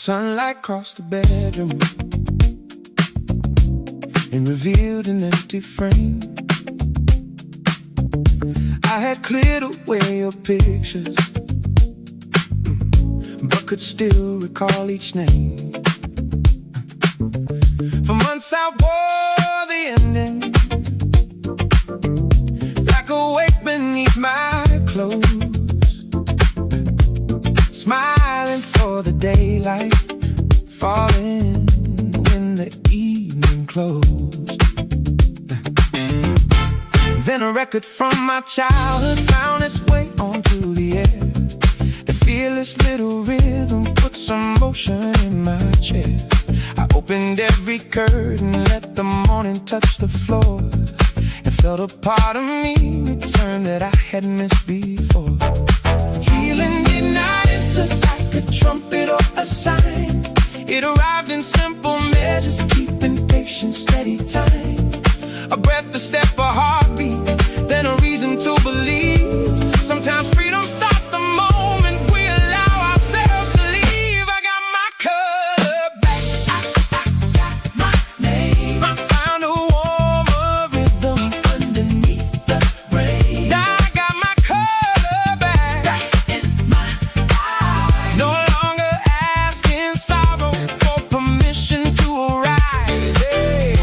Sunlight crossed the bedroom and revealed an empty frame. I had cleared away your pictures, but could still recall each name. For months I wore the ending, like a weight beneath my clothes, smiling for the daylight, falling when the evening closed. Then a record from my childhood found its way onto the air. The fearless little rhythm put some motion in my chair. I opened every curtain, let the morning touch the floor, and felt a part of me return that I had missed before. Healing did not enter like a trumpet or a sign. It arrived in simple measures, keeping patience, steady time. A breath, a step, a heartbeat, then a reason to believe. Sometimes freedom starts the moment we allow ourselves to leave. I got my color back, I got my name. I found a warmer rhythm underneath the rain. Now I got my color back, right in my eyes. No longer asking sorrow for permission to arise. Hey,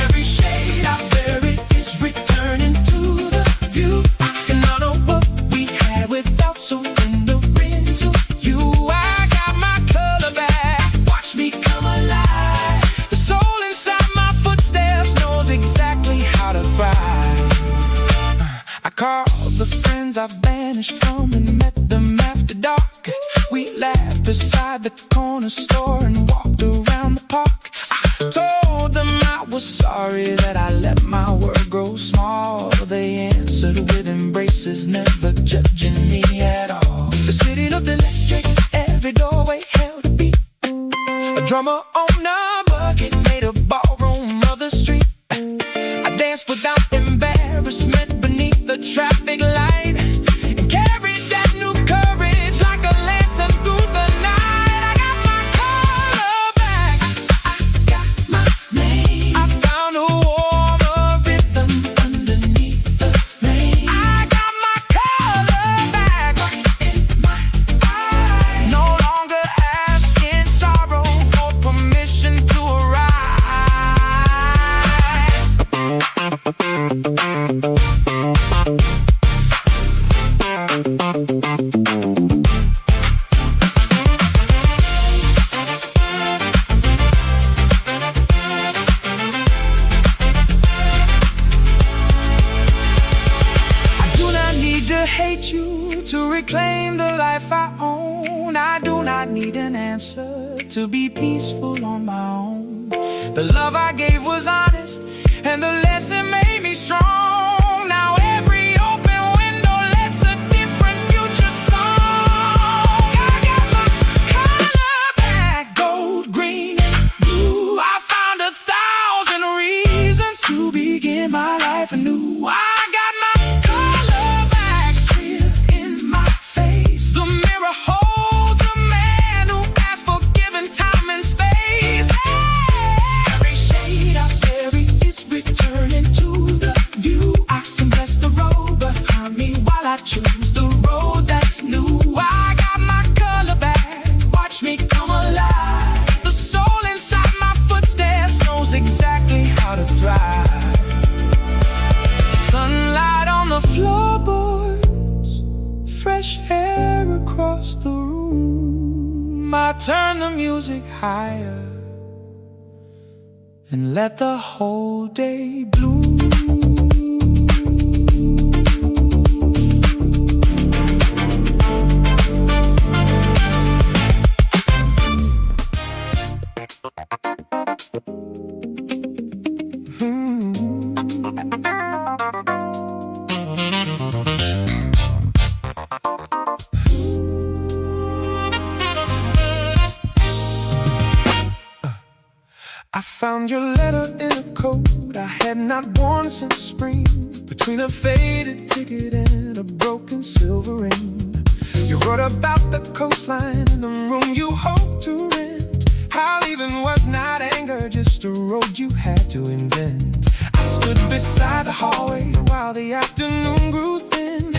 every shade I wear it is returning to the view. I can honor what we had without surrendering to you. I got my color back, watch me come alive. The soul inside my footsteps knows exactly how to thrive. I called the friends I've vanished from and met them after dark. We laughed beside the corner store and walked around the park. I told them I was sorry that I let my world grow small. They answered with embraces, never judging me at all. The city looked electric, every doorway held a beat. A drummer on a bucket made a ballroom of the street. I danced without embarrassment beneath the traffic light, and carried that new courage like a lantern through the night. I got my color back, I got my name. I found a warmer rhythm underneath the rain. I got my color back, right in my eyes. No longer asking sorrow for permission to arise. I do not need to hate you to reclaim the life I own. I do not need an answer to be peaceful on my own. The love I gave was honest, and the lesson made me strong. Now every open window lets a different future song. I got my color back, gold, green, and blue. I found 1,000 reasons to begin my life anew. I got my color back, clear in my face. The mirror holds a man who has forgiven time and space. Every shade I carry is returning to the view. I can bless the road behind me while I choose the road that's new. I got my color back, watch me come alive. The soul inside my footsteps knows exactly how to thrive. Sunlight on the floorboards, fresh air across the room. I turn the music higher and let the whole day bloom. I found your letter in a coat I had not worn since spring, between a faded ticket and a broken silver ring. You wrote about the coastline and the room you hoped to rent. How leaving was not anger, just a road you had to invent. I stood beside the hallway while the afternoon grew thin,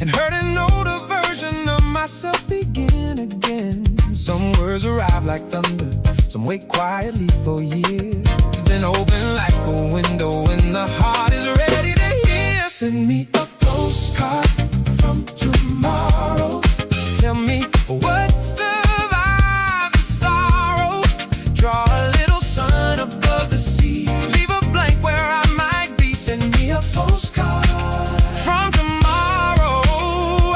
and heard an older version of myself begin again. Some words arrive like thunder, some wait quietly for years, then open like a window when the heart is ready to hear. Send me a postcard from tomorrow. Tell me what survived the sorrow. Draw a little sun above the sea, leave a blank where I might be. Send me a postcard from tomorrow.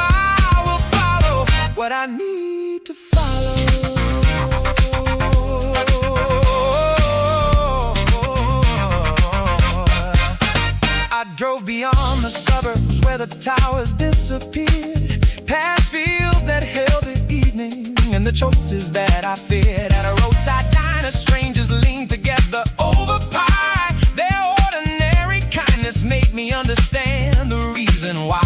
I will follow what I need to follow. I drove beyond the suburbs where the towers disappeared, past fields that held the evening and the choices that I feared. At a roadside diner, strangers leaned together over pie. Their ordinary kindness made me understand the reason why.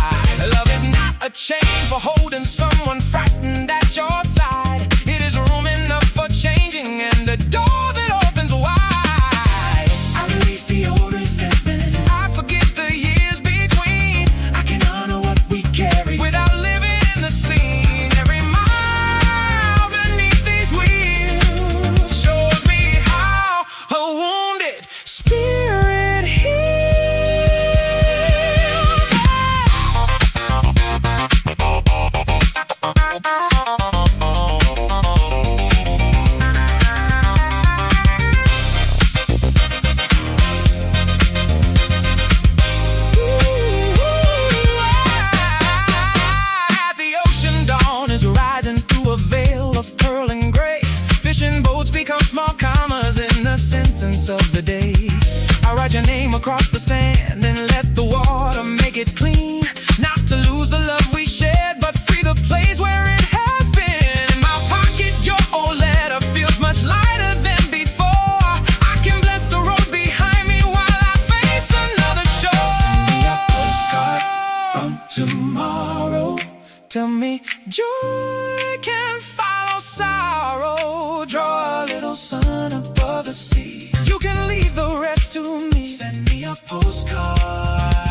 Love is not a chain for holding someone frightened at your side. It is room enough for changing and a door that opens wide. I release the old resentment, I forget the years between. I can honor what we carry without living in the scene. Every mile beneath these wheels shows me how a wounded spirit heals. Of the day, I write your name across the sand and let the water make it clean. Not to lose the love we shared, but free the place where it has been. In my pocket, your old letter feels much lighter than before. I can bless the road behind me while I face another shore. Send me a postcard from tomorrow. Tell me joy can follow sorrow. Draw a little sun above the sea. You can leave the rest to me. Send me a postcard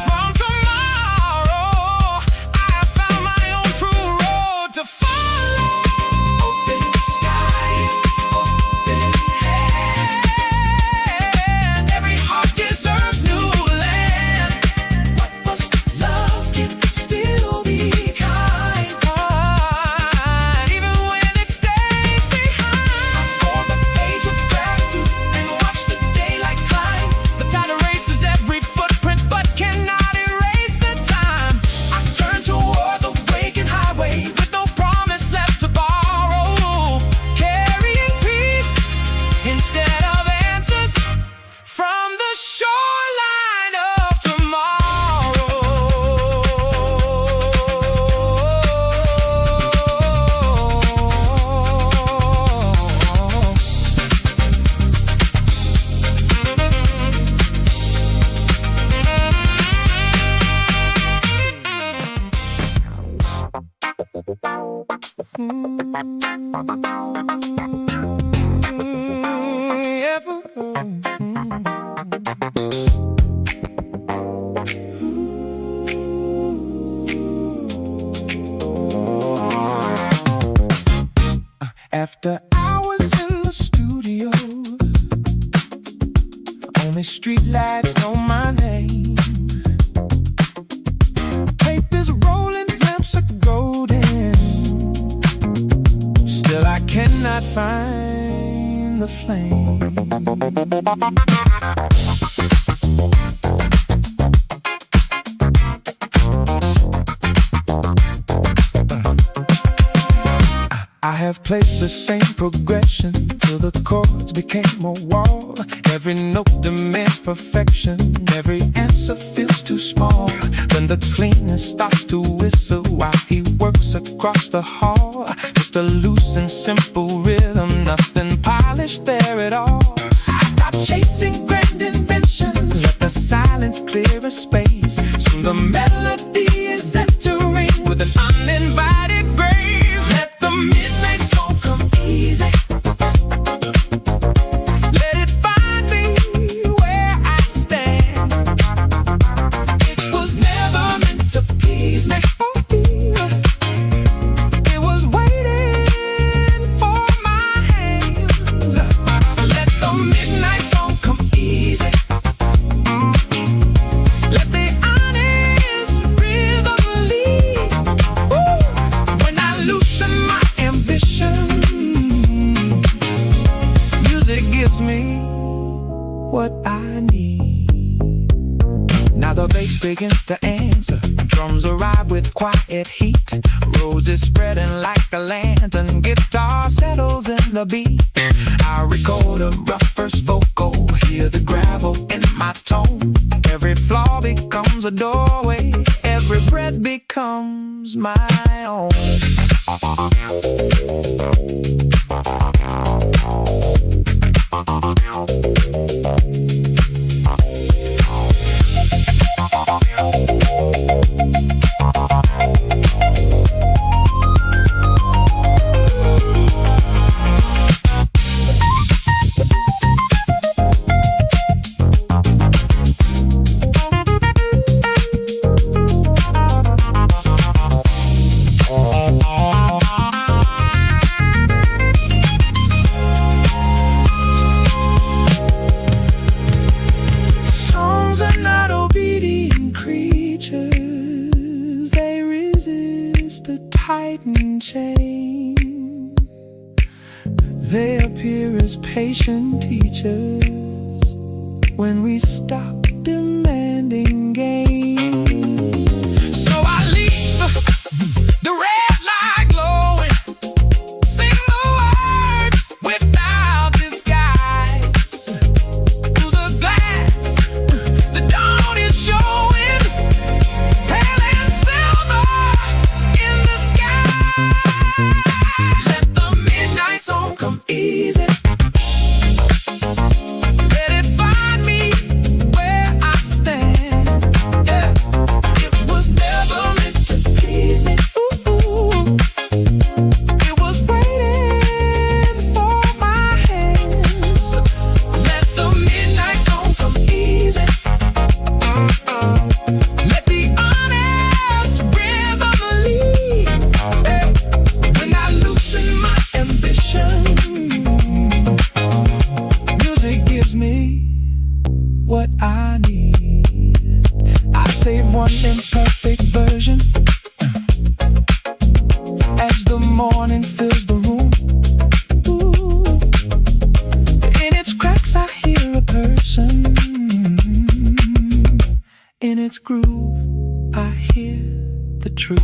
from tomorrow. I have found my own true road to follow. Open sky, open hand. Every heart deserves new land. What must love can still be kind. Even when it stays behind. I form a page of gratitude and watch the daylight climb. The tide erases every footprint but cannot erase the time. I turn toward the waking highway with no promise left to borrow, carrying peace instead of answers from the shoreline of tomorrow. After hours in the studio, only street lights know my name. Tape is rolling, lamps are golden. Still I cannot find the flame. I have played the same progression till the chords became a wall. Every note demands perfection, every answer feels too small. When the cleaner starts to whistle while he works across the hall, just a loose and simple rhythm, nothing polished there at all. I stop chasing grand inventions, let the silence clear a space. Soon the melody is entering with an uninvited grace. quiet heat. Roses spreading like a lantern, guitar settles in the beat. I record a rough first vocal, hear the gravel in my tone. Every flaw becomes a doorway, every breath becomes my own. Tighten chain. They appear as patient teachers when we stop demanding gain. So I leave the red light glowing, sing the words without disguise. Through the glass, the dawn is showing, pale and silver. Come easy. Let it find me where I stand. Yeah, it was never meant to please me. Ooh. It was waiting for my hands. Let the midnight song come easy. Let the honest rhythm lead. When I loosen my ambition, what I need. I save one imperfect version as the morning fills the room. Ooh. In its cracks I hear a person. In its groove I hear the truth.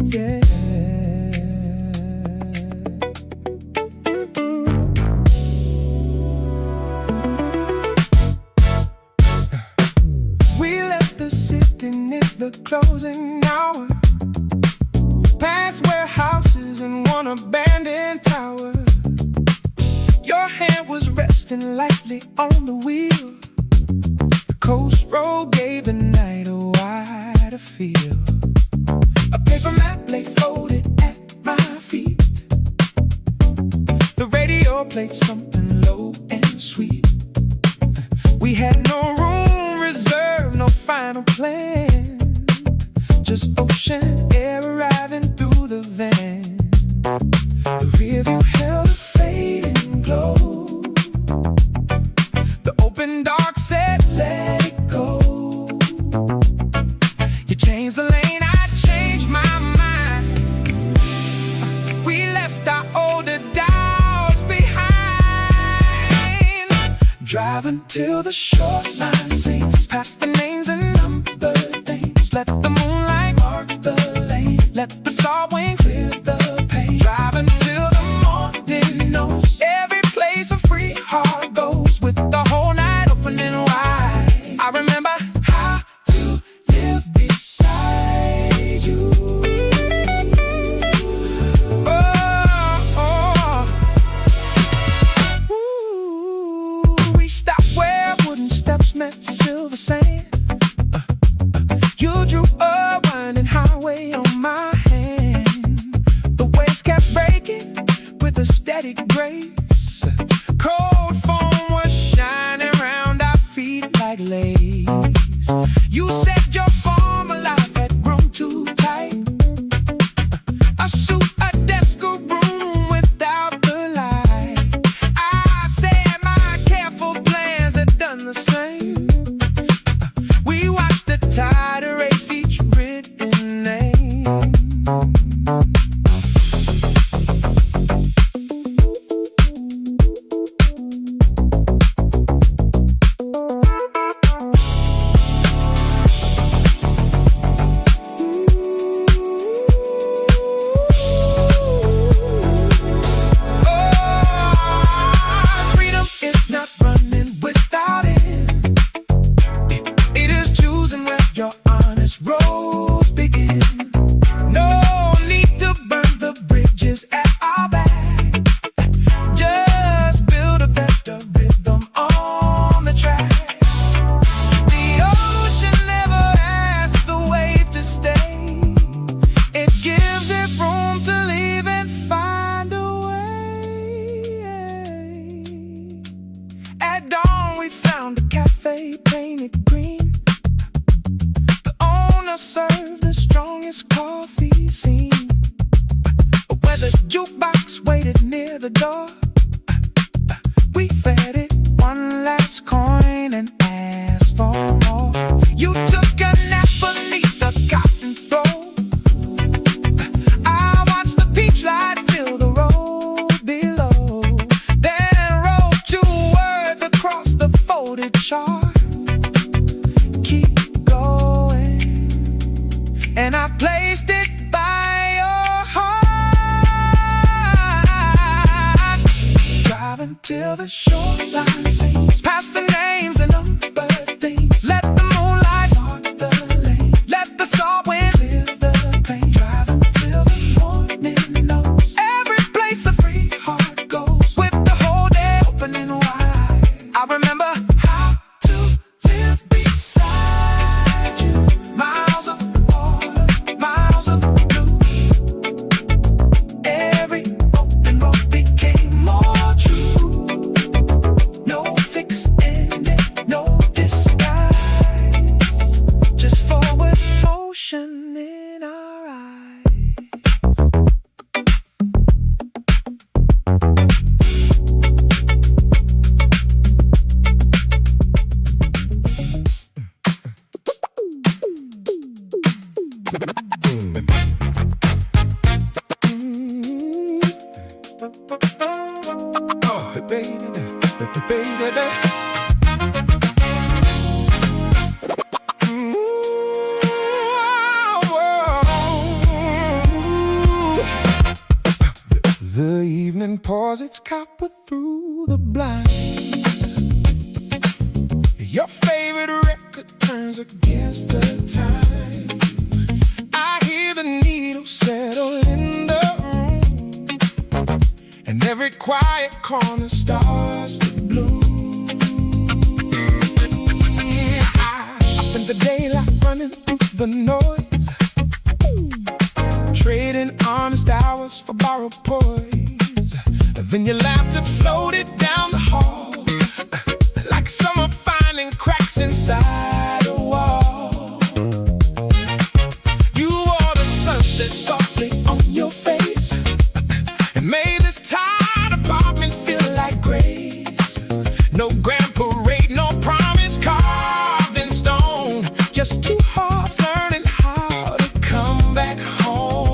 Yeah. We left the city near the closing hour, past warehouses and one abandoned tower. Your hand was resting lightly on the wheel. Coast road gave the night a wider feel. A paper map lay folded at my feet. The radio played something low and sweet. We had no room reserved, no final plan. Just ocean air arriving through the van. The rear view held a fading glow. The open dark said, let it go. You changed the lane, I changed my mind. We left our older doubts behind. Driving till the short line sings, past the names and number things. Let the moonlight mark the lane, let the saw wing clear the pain. Driving till the morning knows every place a free heart goes, with the whole night opening wide. I remember how to live beside you. Ooh, we stopped where wooden steps met silver sand. You drew a winding highway on my hand. The waves kept breaking with a steady grace. Cold foam was shining round our feet like lace. You said your former life had grown too tight. A suit, a desk, a room without the light. I said my careful plans had done the same. honest roads begin. No need to burn the bridges at our back. Just build a better rhythm on the track. The ocean never asks the wave to stay. It gives it room to leave and find a way. At dawn we found a cafe painted green. The owner served the strongest coffee scene. Where the jukebox waited near the door, we fed it one last coin and asked for more. You took a nap beneath the cotton throw. I watched the peach light fill the road below. Then wrote 2 words across the folded chart: keep going. And I placed it by your heart. Driving till the shoreline sings, past the names and numbered things. Let the moonlight mark the lane. Let the salt wind clear the pain. Driving till the morning knows every place a free heart goes, with the whole day opening wide. I remember how to live beside you. Miles of water, miles of blue. Every open road became more true. No fixed ending, no disguise. Just forward motion in our eyes. Oh, baby, baby. The evening pours its copper through the blinds. Your favorite record turns against the time. I hear the needle settle in the room, and every quiet corner starts to bloom. I spend the daylight running through the noise, trading honest hours for borrowed poise. Then your laughter floated down the hall, like summer finding cracks inside a wall. You wore the sunset softly on your face, and made this tired apartment feel like grace. No grand parade, no promise carved in stone, just 2 hearts learning how to come back home.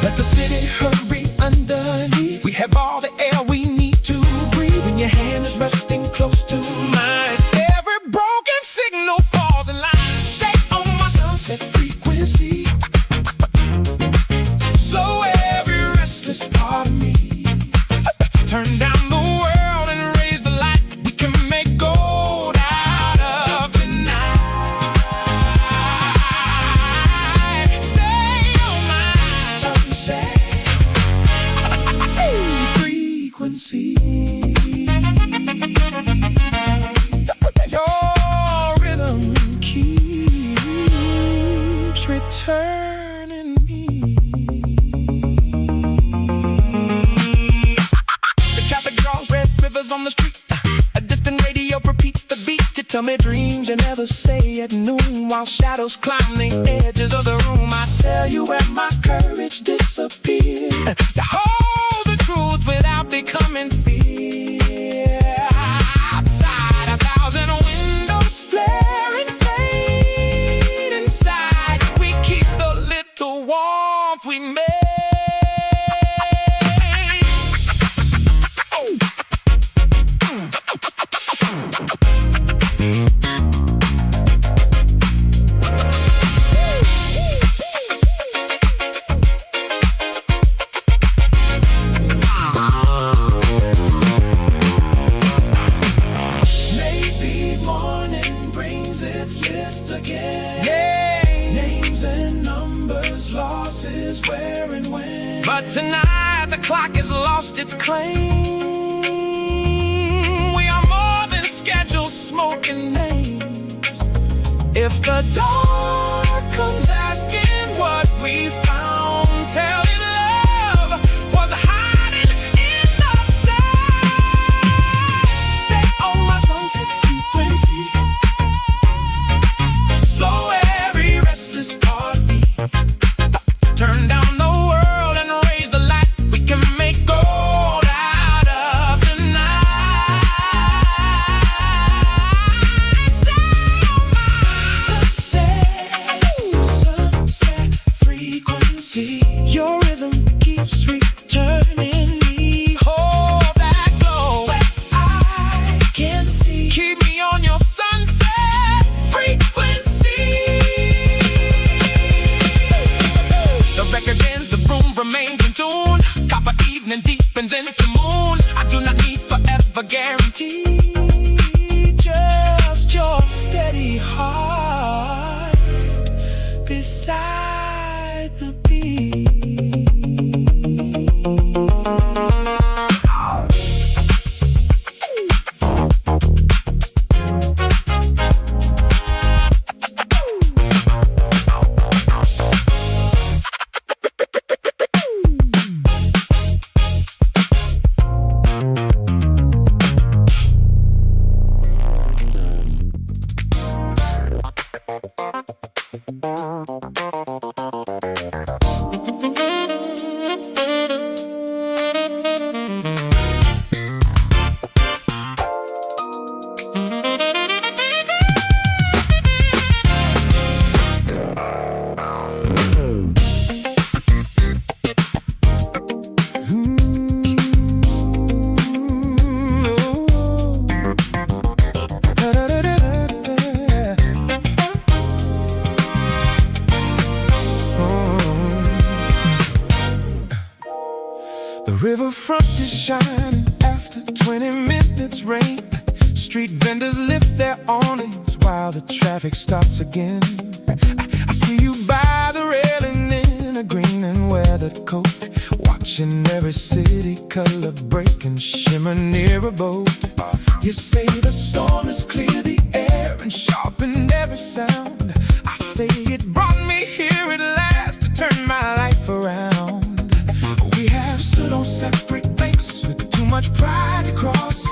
Let the city hurry underneath. We have all the air we need to breathe, and your hand is resting close to mine. Every broken signal falls in line. Stay on my sunset frequency. Slow every restless part of me. Turn down the world and raise the light. We can make gold out of tonight. Stay on my sunset frequency. Your rhythm keeps returning me. The traffic draws red rivers on the street. A distant radio repeats the beat. You tell me dreams you never say at noon, while shadows climb the edges of the room. I tell you where my courage disappeared, to hold the truth without becoming fear. Outside 1,000 windows flare and fade. Inside we keep the little warmth we made. again. Yeah. Names and numbers, losses, where and when. But tonight the clock has lost its claim. We are more than scheduled smoking names. If the dark comes asking what we found, tell it love was hiding in the sand. Stay on my sunset frequency. Slow every restless heartbeat. Turn down the world and raise the light. We can make gold out of the night. Stay on my sunset frequency. Your rhythm keeps returning me. Hold that glow where I can see. Keep me on your sunset frequency. The record ends, the room remains in tune. Copper evening deepens into moon. I do not need forever guarantee. Just your steady heart beside the beat. The riverfront is shining after 20 minutes rain. Street vendors lift their awnings while the traffic starts again. I see you by the railing in a green and weathered coat, watching every city color break and shimmer near a boat. You say the storm has cleared the air and sharpened every sound. I say it brought me here at last to turn my life around. We have stood on separate banks with too much pride to cross.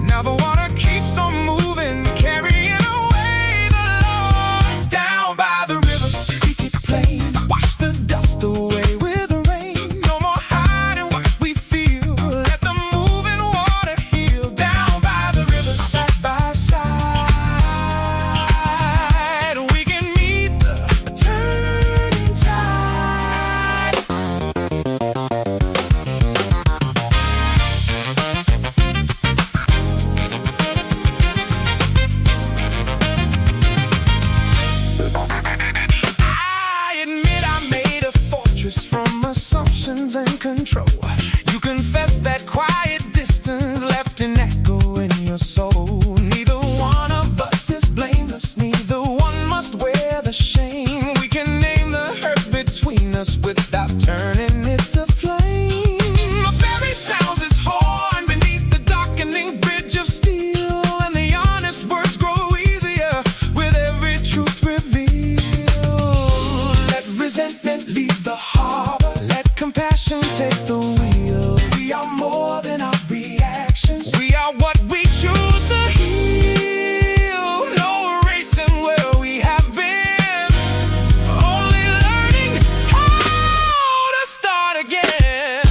Now the water keeps on moving, carrying away the lost. Down by the river, speak it plain, wash the dust away with the rain. No more hiding what we feel, let the moving water heal. Down by the river, side by side, we can meet the turning tide. From assumptions and control, you confess that quiet distance left an echo in your soul. Neither one of us is blameless, neither one must wear the shame. We can name the hurt between us without turning it to flame. A ferry sounds its horn beneath the darkening bridge of steel, and the honest words grow easier with every truth revealed. Let resentment leave the harbor, let compassion take the wheel. We are more than our reactions, we are what we choose to heal. No erasing where we have been, only learning how to start again.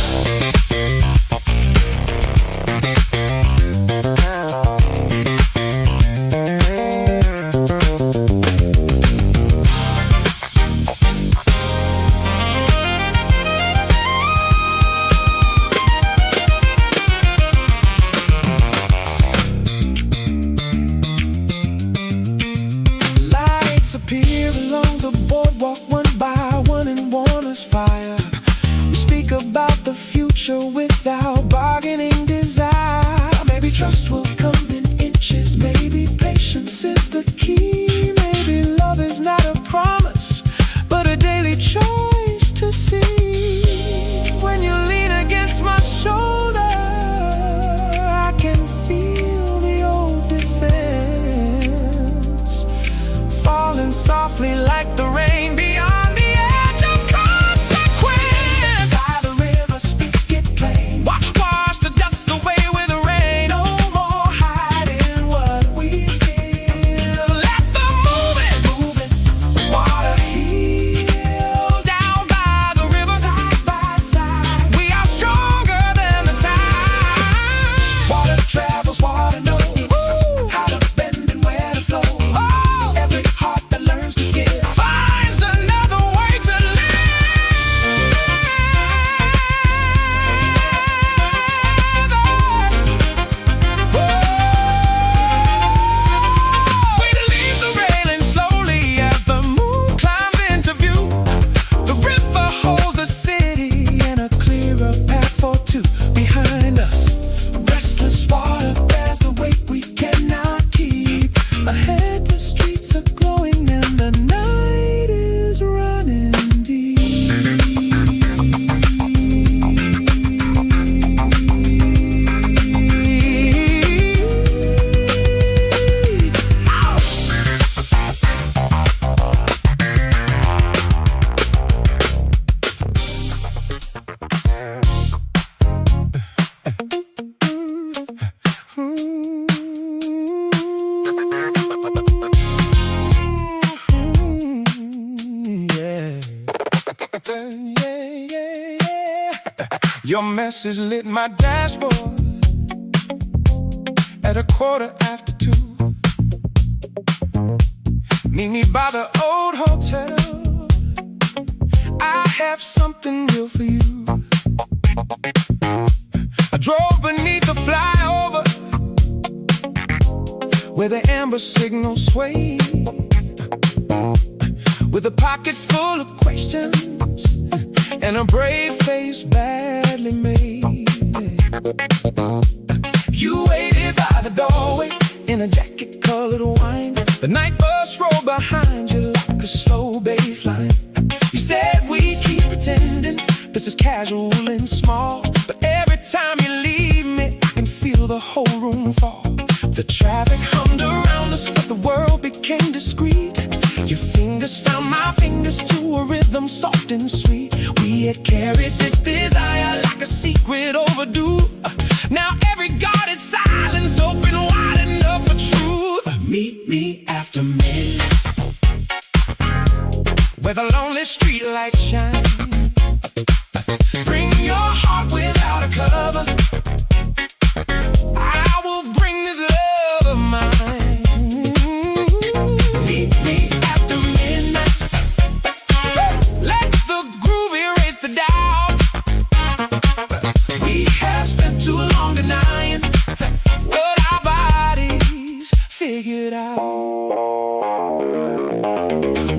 Appear along the boardwalk one by one and warn us fire. We speak about the future without bargaining desire. Maybe trust will come in inches, maybe patience is the key, maybe love is softly like the rain beyond the edge of consequence. By the river, speak it plain. Wash the dust away with the rain. No more hiding what we feel. Let the moving water heal. Down by the river, side by side, we are stronger than the tide. Water travels, water knows how to bend and where to flow. Every heart that learns to give finds another way to live. We leave the railing slowly as the moon climbs into view. The river holds the city in a clearer path for two. Behind us, restless water bears the weight we cannot keep. Ahead, the streets are glowing and the night is running deep. Your message lit my dashboard at 2:15. Meet me by the old hotel. I have something real for you. I drove beneath the flyover where the amber signal swayed, with a pocket full of questions and a brave face badly made. You waited by the doorway in a jacket-colored wine. The night bus rolled behind you like a slow bass line. You said we keep pretending this is casual and small, but every time you leave me, I can feel the whole room fall. The traffic hummed around us, but the world became discreet. Your fingers found my fingers to a rhythm soft and sweet. We had carried this desire like a secret overdue. Now every guarded silence open wide enough for truth. Meet me after midnight, where the lonely streetlights shine. Bring your heart without a cover. I will bring this love of mine. Meet me after midnight. Let the groove erase the doubt. We have spent too long denying what our bodies figured out.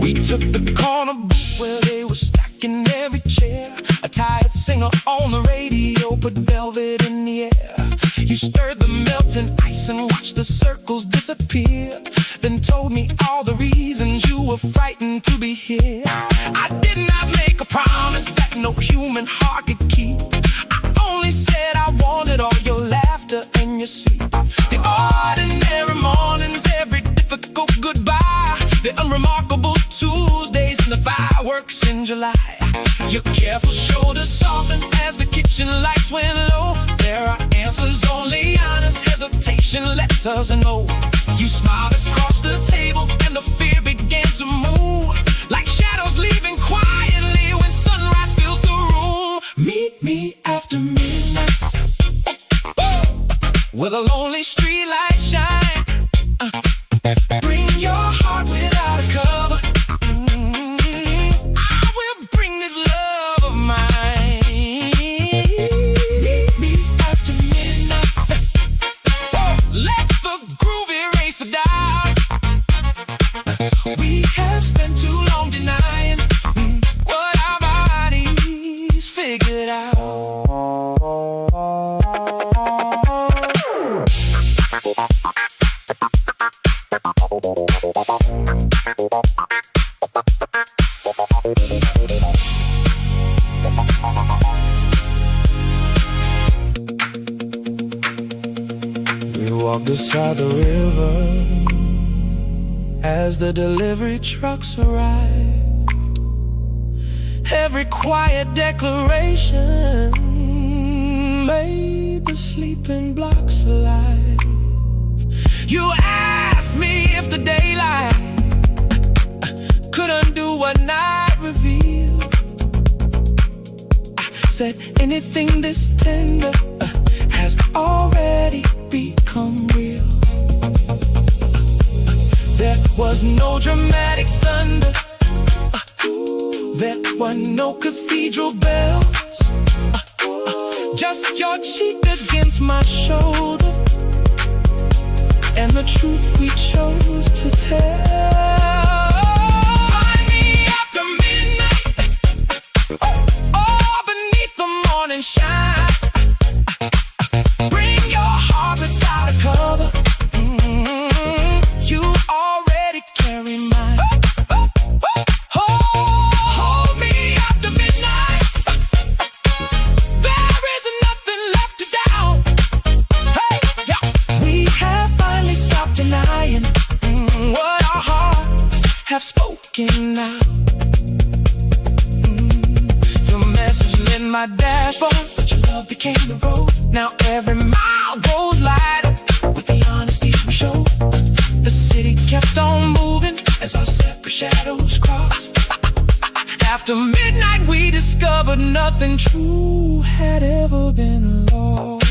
We took the corner booth where they were stacking every chair. A tired singer on the radio put velvet in the air. You stirred the melting ice and watched the circles disappear, then told me all the reasons you were frightened to be here. I did not make a promise that no human heart could keep. I only said I wanted all your laughter and your sleep. The ordinary mornings, every difficult goodbye, the unremarkable Tuesdays and the fireworks in July. Your careful shoulders softened as the kitchen lights went low. There are answers, only honest hesitation lets us know. You smiled across the table and the fear began to move, like shadows leaving quietly when sunrise fills the room. Meet me after midnight, where the lonely streetlights shine. Bring your heart without a cover. I will bring this love of mine. Meet me after midnight. Let the groove erase the doubt. We have spent too long denying what our bodies figured out. We walked beside the river as the delivery trucks arrive. Every quiet declaration made the sleeping blocks alive. You asked me if the daylight could undo what night revealed. I said anything this tender has already become real. There was no dramatic thunder, there were no cathedral bells, just your cheek against my shoulder, and the truth we chose to tell. Find me after midnight, oh, beneath the morning shine. Bring your heart without a cover. You already carry mine. Hold me after midnight. There is nothing left to doubt. Hey, yeah. We have finally stopped denying what our hearts have spoken now. Your message lit my dashboard, but your love became the road. Now every mile goes lighter with the honesty we showed. The city kept on moving as our separate shadows crossed. After midnight we discovered nothing true had ever been lost.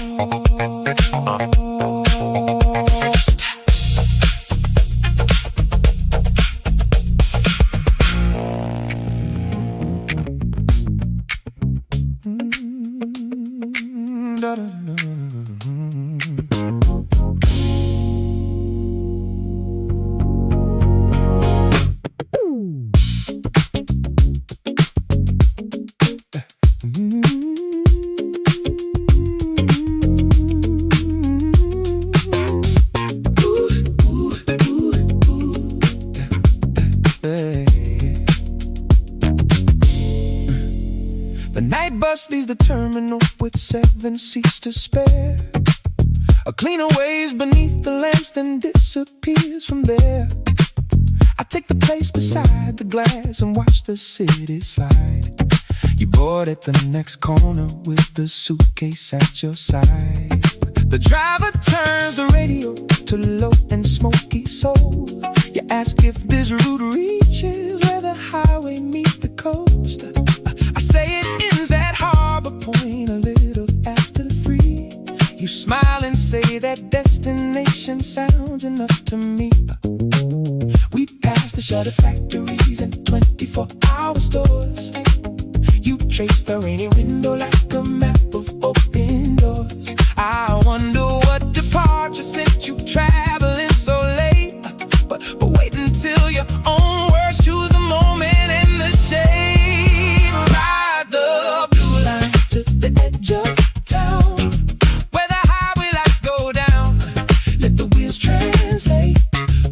The night bus leaves the terminal with 7 seats to spare. A cleaner waves beneath the lamps, then disappears from there. I take the place beside the glass and watch the city slide. You board at the next corner with the suitcase at your side. The driver turns the radio to low and smoky soul. You ask if this route reaches where the highway meets the coast. I say it ends at Harbor Point a little after 3. You smile and say that destination sounds enough to me. We pass the shutter factories and 24-hour stores. You trace the rainy window like a map of open doors. I wonder what departure sent you traveling so late. But wait until your own words choose the moment and the shade. Ride the blue line to the edge of town, where the highway lights go down. Let the wheels translate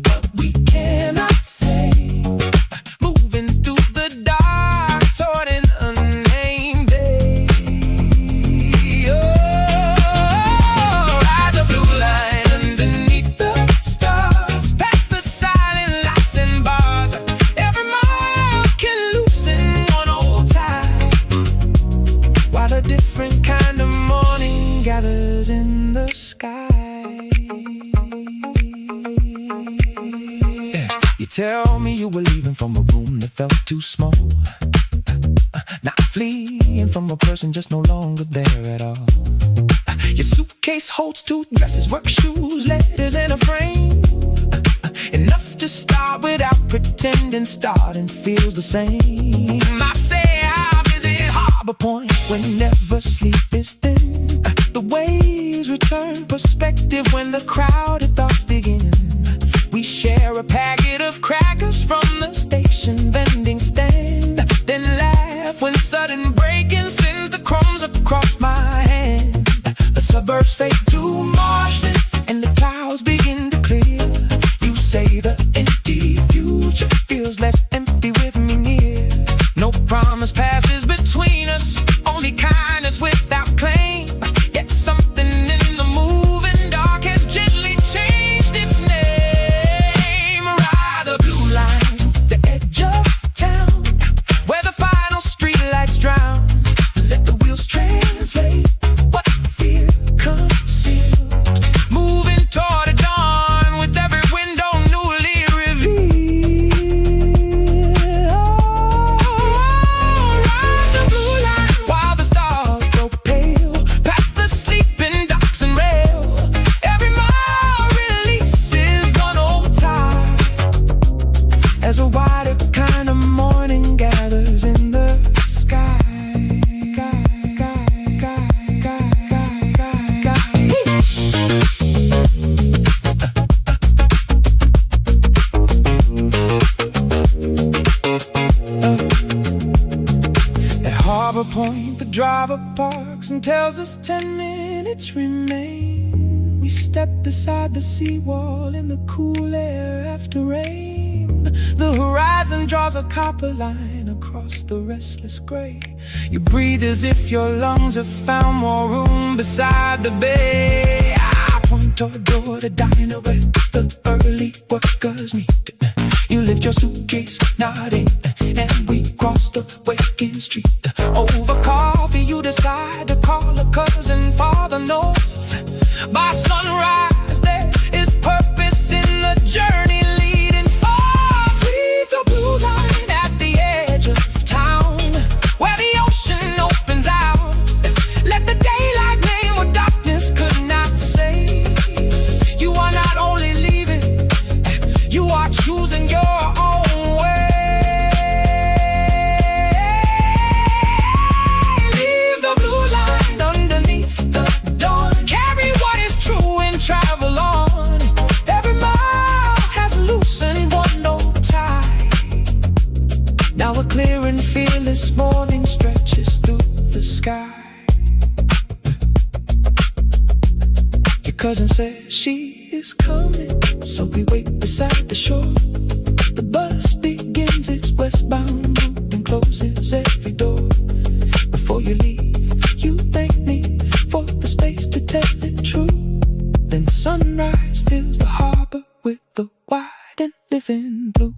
what we cannot say. Moving through the dark toward an unnamed day. Oh, ride the blue line underneath the stars, past the silent lights and bars. Every mile can loosen one old tie, while a different kind of morning gathers in the sky. You tell me you were leaving from a room that felt too small, not fleeing from a person just no longer there at all. Your suitcase holds 2 dresses, work shoes, letters, and a frame. Enough to start without pretending starting feels the same. I say I visit Harbor Point whenever sleep is thin. The waves return perspective when the crowded thoughts begin. We share a packet of crackers from the station vending stand, then laugh when sudden break-in sends the crumbs across my hand. The suburbs fade to marshland and the clouds begin to clear. You say the empty future feels less empty with me near. No promise passes between us, only kindness without claim. Yet something in the moving dark has gently changed its name. Ride the blue as a wider kind of morning gathers in the sky. At Harbor Point, the driver parks and tells us 10 minutes remain. We step beside the seawall in the cool air after rain. The horizon draws a copper line across the restless gray. You breathe as if your lungs have found more room beside the bay. I point toward the door, the diner where the early workers meet. You lift your suitcase, nodding, and we cross the waking street. Over coffee you decide to call a cousin farther north. By sunrise there is purpose in the journey leading far. Leave the blue line at the edge of town, where the ocean opens out. Let the daylight name what darkness could not say. You are not only leaving, you are choosing your own way. Leave the blue line underneath the dawn. Carry what is true and travel on. Every mile has loosened one old tie. Now a clear and fearless morning stretches through the sky. Your cousin says she is coming, so we wait beside the shore. The bus begins its westbound route and closes every door. Before you leave, you thank me for the space to tell it true. Then sunrise fills the harbor with the wide and living blue.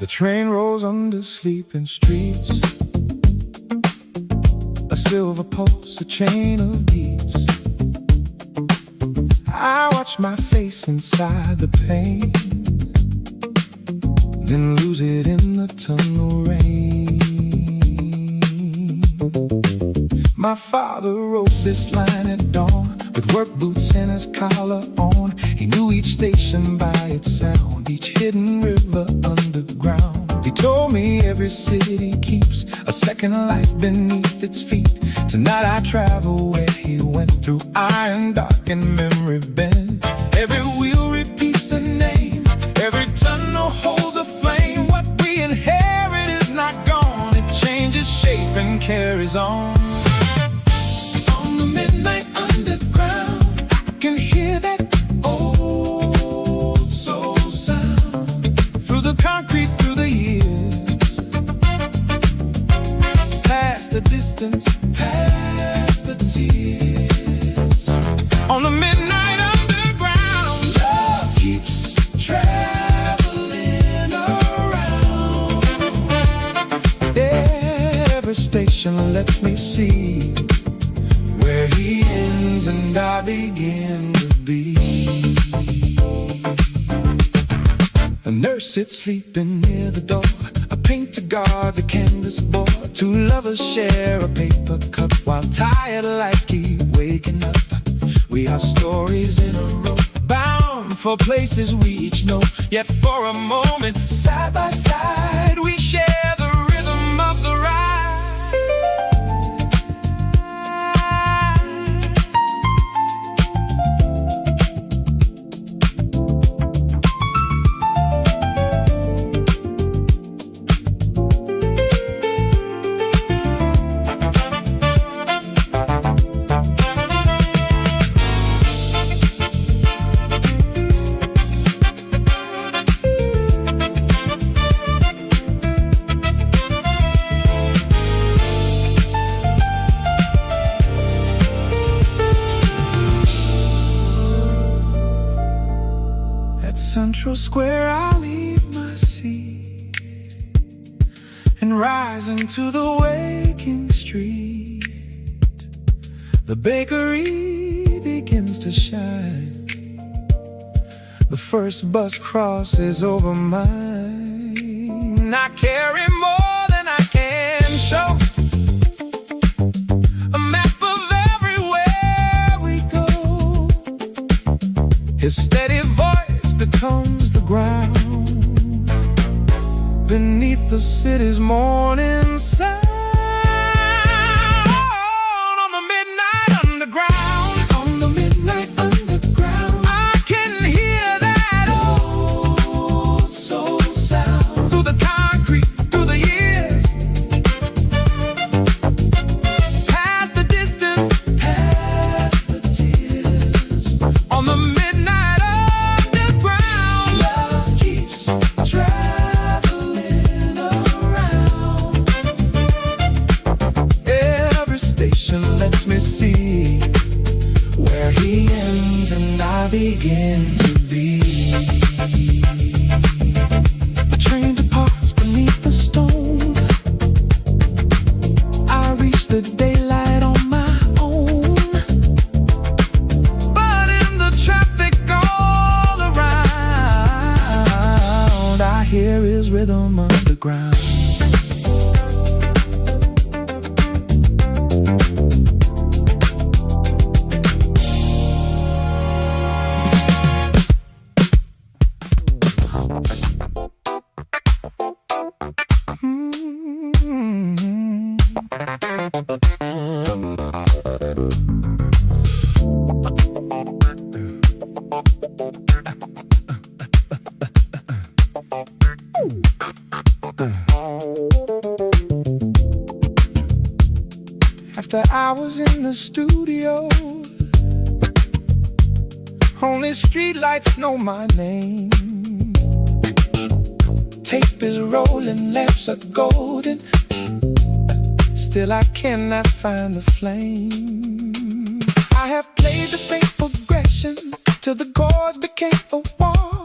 The train rolls under sleeping streets, a silver pulse, a chain of beats. I watch my face inside the pain, then lose it in the tunnel rain. My father wrote this line at dawn, with work boots and his collar on. He knew each station by its sound, each hidden river underground. He told me every city keeps a second life beneath its feet. Tonight I travel where he went, through iron dark and memory bend. Every wheel repeats a name, every tunnel holds a flame. What we inherit is not gone, it changes shape and carries on. On the midnight underground, I can hear that old soul sound. Through the concrete, through the years, past the distance, past the tears. On the midnight underground, love keeps traveling around. Every station lets me see where he ends and I begin to be. A nurse sits sleeping near the door, a painter guards a canvas board. Two lovers share a paper cup while tired lights keep waking up. We are stories in a row, bound for places we each know. Yet for a moment, side by side, we share the rhythm of the ride. Central Square, I'll leave my seat and rise into the waking street. street. The bakery begins to shine. The first bus crosses over mine. I carry more than I can show, a map of everywhere we go. His steady voice becomes the ground beneath the city's morning sun. On the midnight underground, on the midnight underground, I can hear that old soul sound through the concrete, through the years, past the distance, past the tears. On the midnight underground, love keeps traveling around. Every station lets me see where he ends and I begin to be. The train departs beneath the stone. I reach the daylight on my own. But in the traffic all around, I hear his rhythm underground. After hours in the studio, only streetlights know my name. Tape is rolling, lamps are golden, still I cannot find the flame. I have played the same progression till the chords became a wall.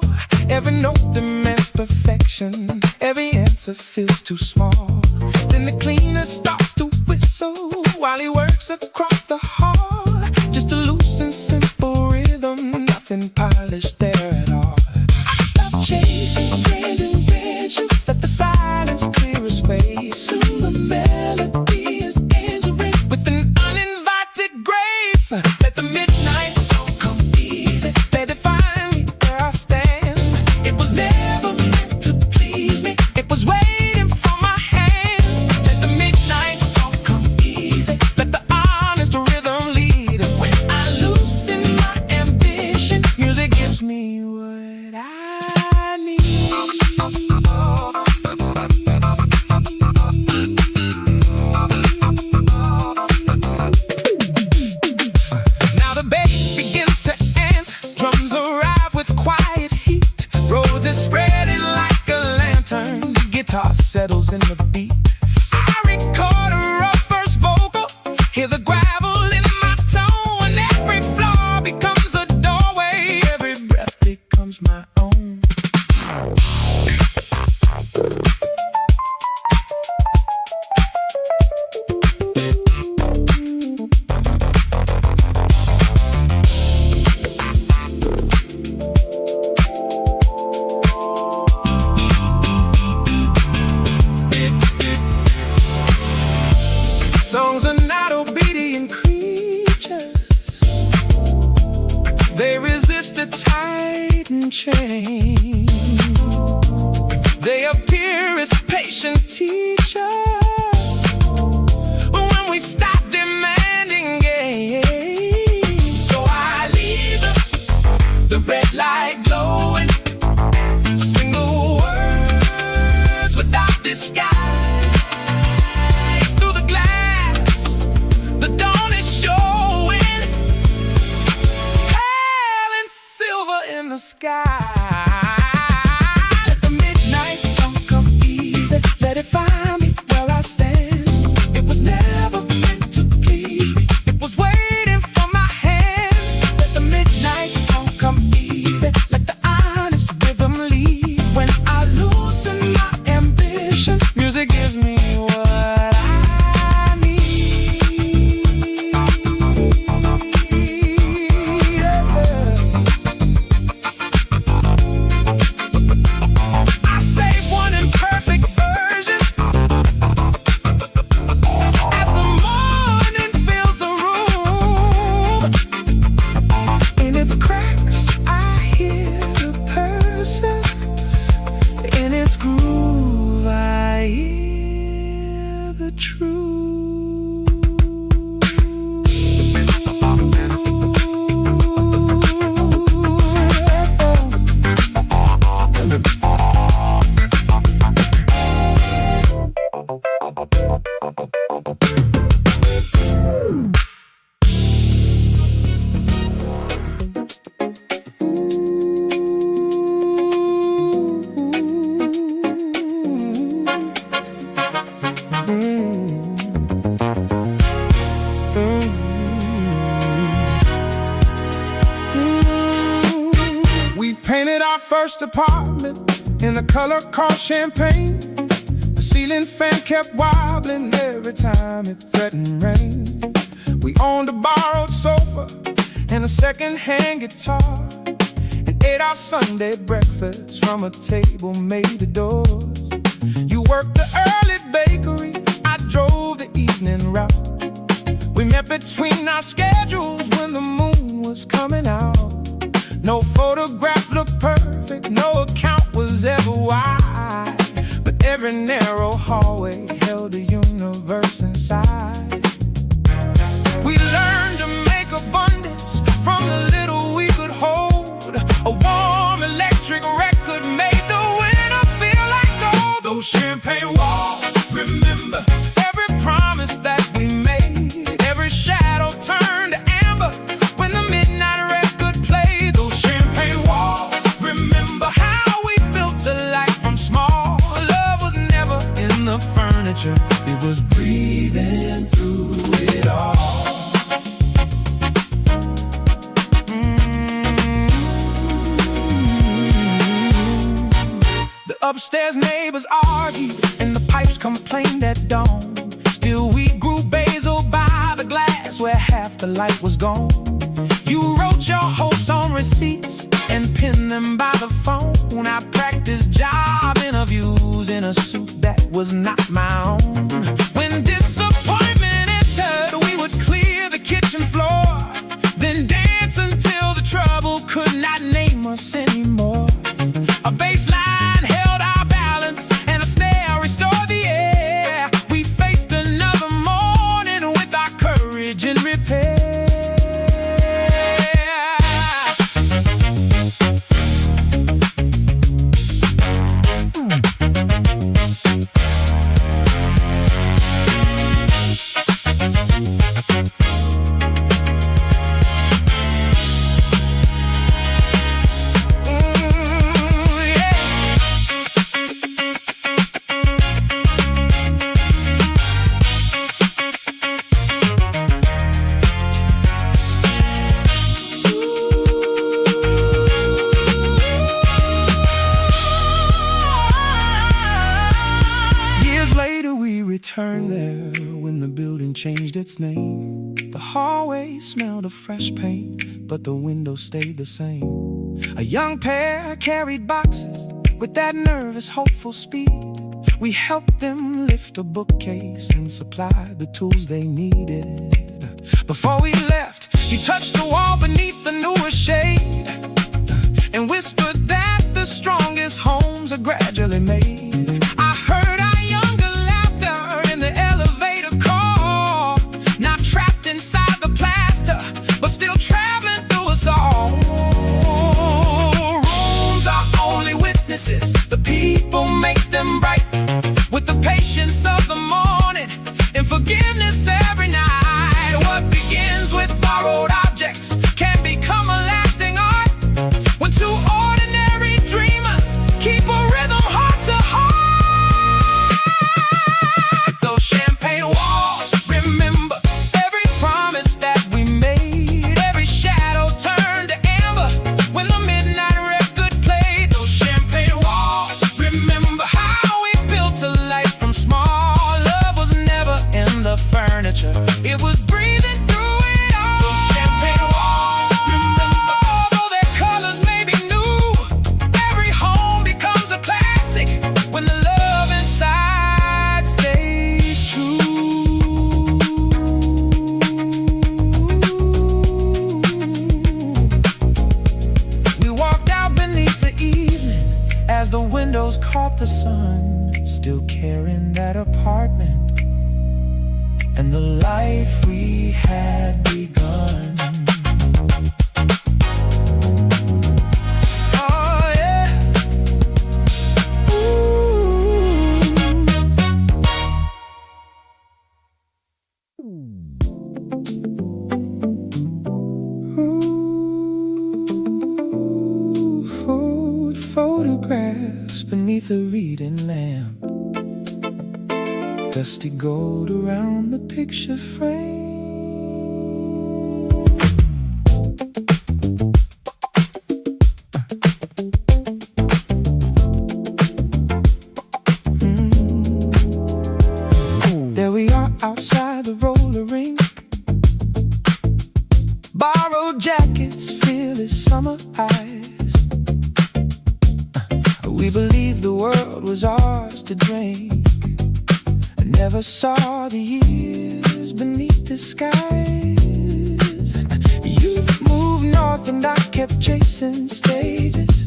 Every note demands perfection, every answer feels too small. Then the cleaner starts to whistle while he works across the hall. Just a loose and simple rhythm, nothing polished there at all. I stop chasing grand inventions, let the silence clear a space. Soon the melody is entering with an uninvited grace. Let the midnight song come easy, let it find me where I stand. It was never meant to please me, it was waiting for my hands. Let the midnight song come easy, let the honest rhythm lead. And when I loosen my ambition, music gives me what I need. Now the bass begins to answer, drums arrive with quiet heat. Roads are spreading like a lantern, guitar settles in the beat. I record a rough first vocal, hear the gravel in my tone. Every floor becomes a doorway, every breath becomes my own. Songs are not obedient creatures, they resist a tight chain. They appear as patient teachers when we stop demanding gain. So I leave the red light glowing, single words without disguise. Through the glass, the dawn is showing, pale and silver in the sky. Let the midnight sun come easy, let it find me where first apartment in a color called champagne. The ceiling fan kept wobbling every time it threatened rain. We owned a borrowed sofa and a second-hand guitar, and ate our Sunday breakfast from a table made of doors. You worked the early bakery, I drove the evening route. We met between our schedules when the moon was coming out. No photograph looked perfect, no account was ever wide, but every narrow hallway held a universe inside. We learned to make abundance from the little we could hold. A warm electric record made the winter feel like gold. Those champagne walls, remember every promise that we made. Every shadow turned to amber when the midnight record played. Those champagne walls, remember how we built a life from small. Love was never in the furniture, it was breathing through it all. Upstairs neighbors argued and the pipes complained at dawn. Still we grew basil by the glass where half the light was gone. You wrote your hopes on receipts and pinned them by the phone. I practiced job interviews in a suit that was not my own. When disappointment entered, we would clear the kitchen floor, then dance until the trouble could not name us anymore. A baseline held our balance and a snare restored the air. We faced another morning with our courage in repair. Returned there when the building changed its name. The hallway smelled of fresh paint, but the windows stayed the same. A young pair carried boxes with that nervous, hopeful speed. We helped them lift a bookcase and supplied the tools they needed. Before we left, he touched the wall beneath the newer shade and whispered that the strongest homes are gradually made. I heard our younger laughter in the elevator call, not trapped inside the plaster, but still traveling through us all. Rooms are only witnesses, the people make them bright, with the patience of the morning and forgiveness every night. What begins with borrowed objects can become a lasting art when two ordinary dreamers keep a rhythm heart to heart. Those champagne walls, remember every promise that we made. Every shadow turned to amber when the midnight record played. Those champagne walls, remember how we built a life from small. Love was never in the furniture, it was breathing through it all. Those champagne walls, remember, although their colors may be new, every home becomes a classic when the love inside stays true. We walked out beneath the evening as the windows caught the sun, still carrying that apartment and the life we had begun. Oh yeah. Ooh, photographs beneath a reading lamp, dusty gold around the picture frame. the roller rink. Borrowed jackets, feel his summer eyes. We believed the world was ours to drink. I never saw the years beneath the skies. You moved north and I kept chasing stages.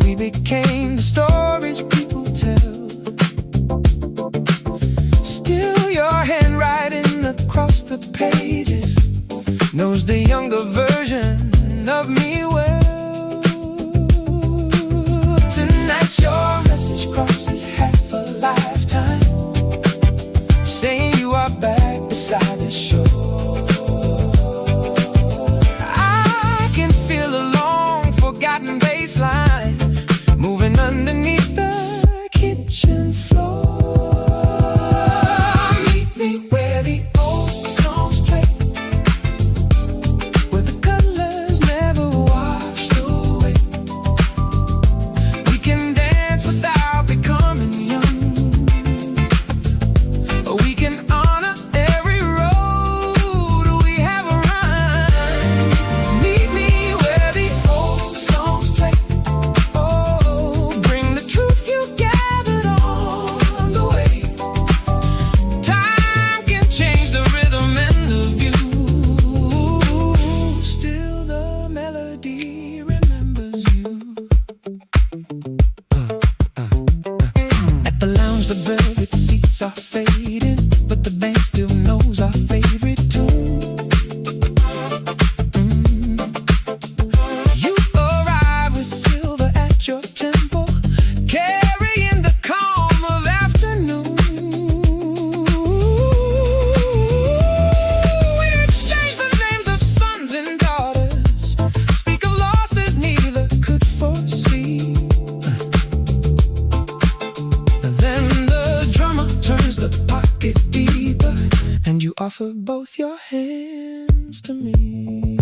We became the stories people tell. Still your handwriting across the pages knows the younger version of me well. Tonight your message crosses half a lifetime, saying you are back beside the shore. I can feel a long forgotten bass line moving underneath the kitchen floor. Meet me where the old songs play, where the colors never washed away. We can dance without becoming young. We can honor every road we have run. Meet me where the old songs play. Oh, bring the truth you gathered on the way. Time can change the rhythm and the view. Still the melody remembers you. At the lounge the velvet seats are fading, but the band still knows our favorite tune. You arrive with silver at your temple, carrying the calm of afternoon. We exchange the names of sons and daughters, speak of losses neither could foresee. Then the drummer turns the pocket deeper, and you offer both your hands to me.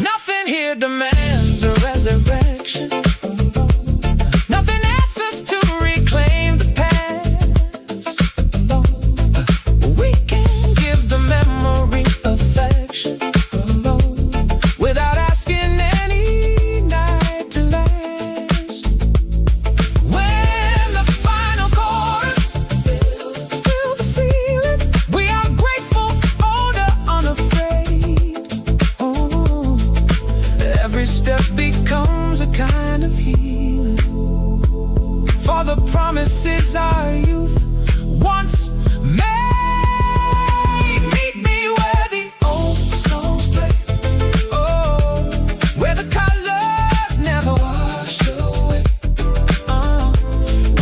Nothing here demands a resurrection. Nothing asks us to reclaim the past. We can give the memory affection without asking any night to last. When the final chorus fills the ceiling, we are grateful, older, unafraid. Oh, every step becomes a kind of healing, for the promises our youth once made. Meet me where the old songs play. Oh, where the colors never washed away.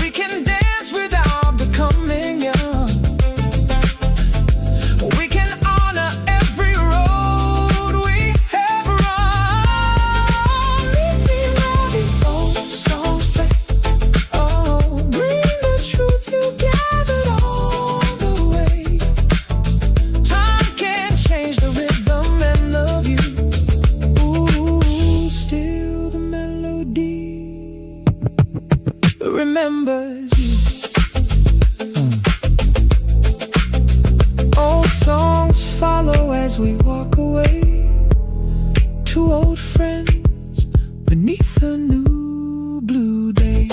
We can dance without becoming young. We can honor every road we have run. Meet me where the old songs play. Oh, bring the truth you gathered all the way. Time can change the rhythm and the view. Ooh, still the melody remembers you. Old songs follow as we walk away. Two old friends beneath a new blue day.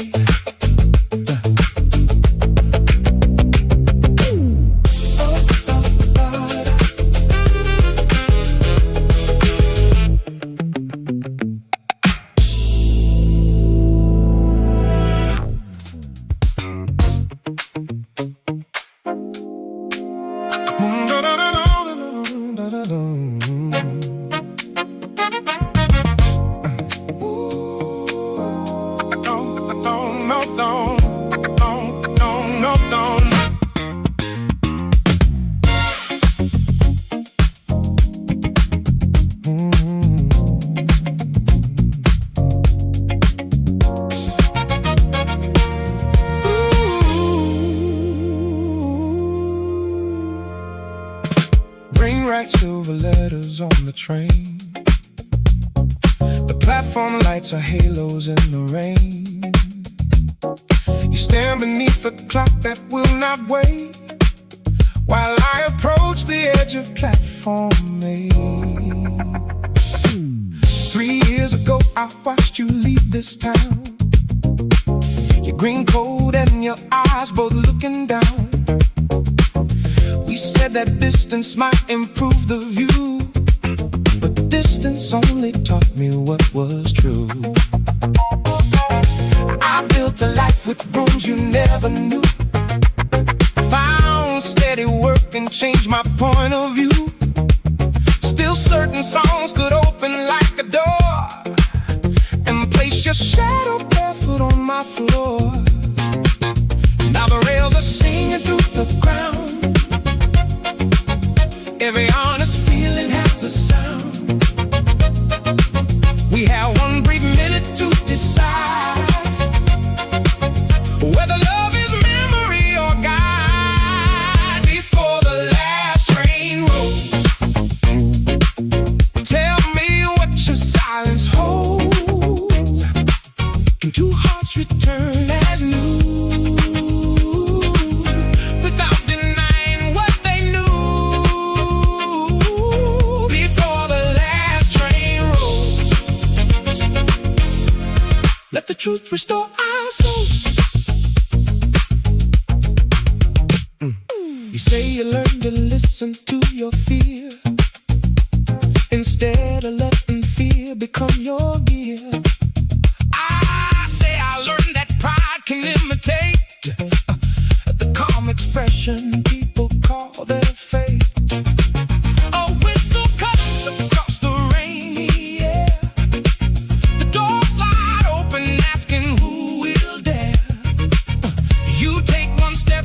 the train. The platform lights are halos in the rain. You stand beneath the clock that will not wait, while I approach the edge of platform 8. 3 years ago I watched you leave this town, your green coat and your eyes both looking down. We said that distance might improve the view, but distance only taught me what was true. I built a life with rooms you never knew, found steady work and changed my point of view. Still certain songs could open like a door and place your shadow barefoot on my floor. Now the rails are singing through the ground. Every honest feeling has a sound. We have one brief minute to decide whether love is memory or guide before the last train rolls. Tell me what your silence holds. Can two hearts return as new? Let the truth restore our souls. You say you learned to listen to your fear instead of letting fear become your gear. I say I learned that pride can imitate the calm expression people call their faith. A whistle cuts across the rainy air. The door slides open, asking who will dare. You take one step,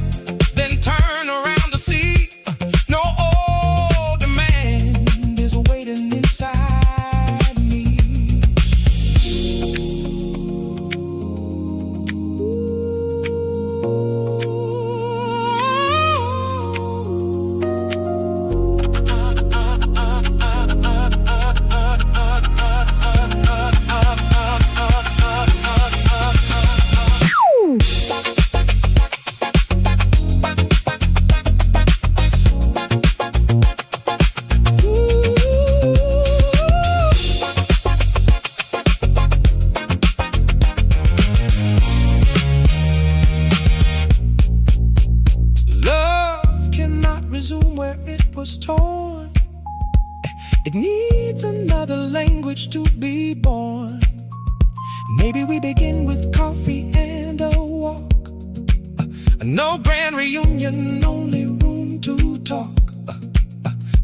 then turn around to see no old demand is waiting inside me. Love cannot resume where it was torn. It needs another language to be born. Maybe we begin with coffee and a walk. No grand reunion, only room to talk.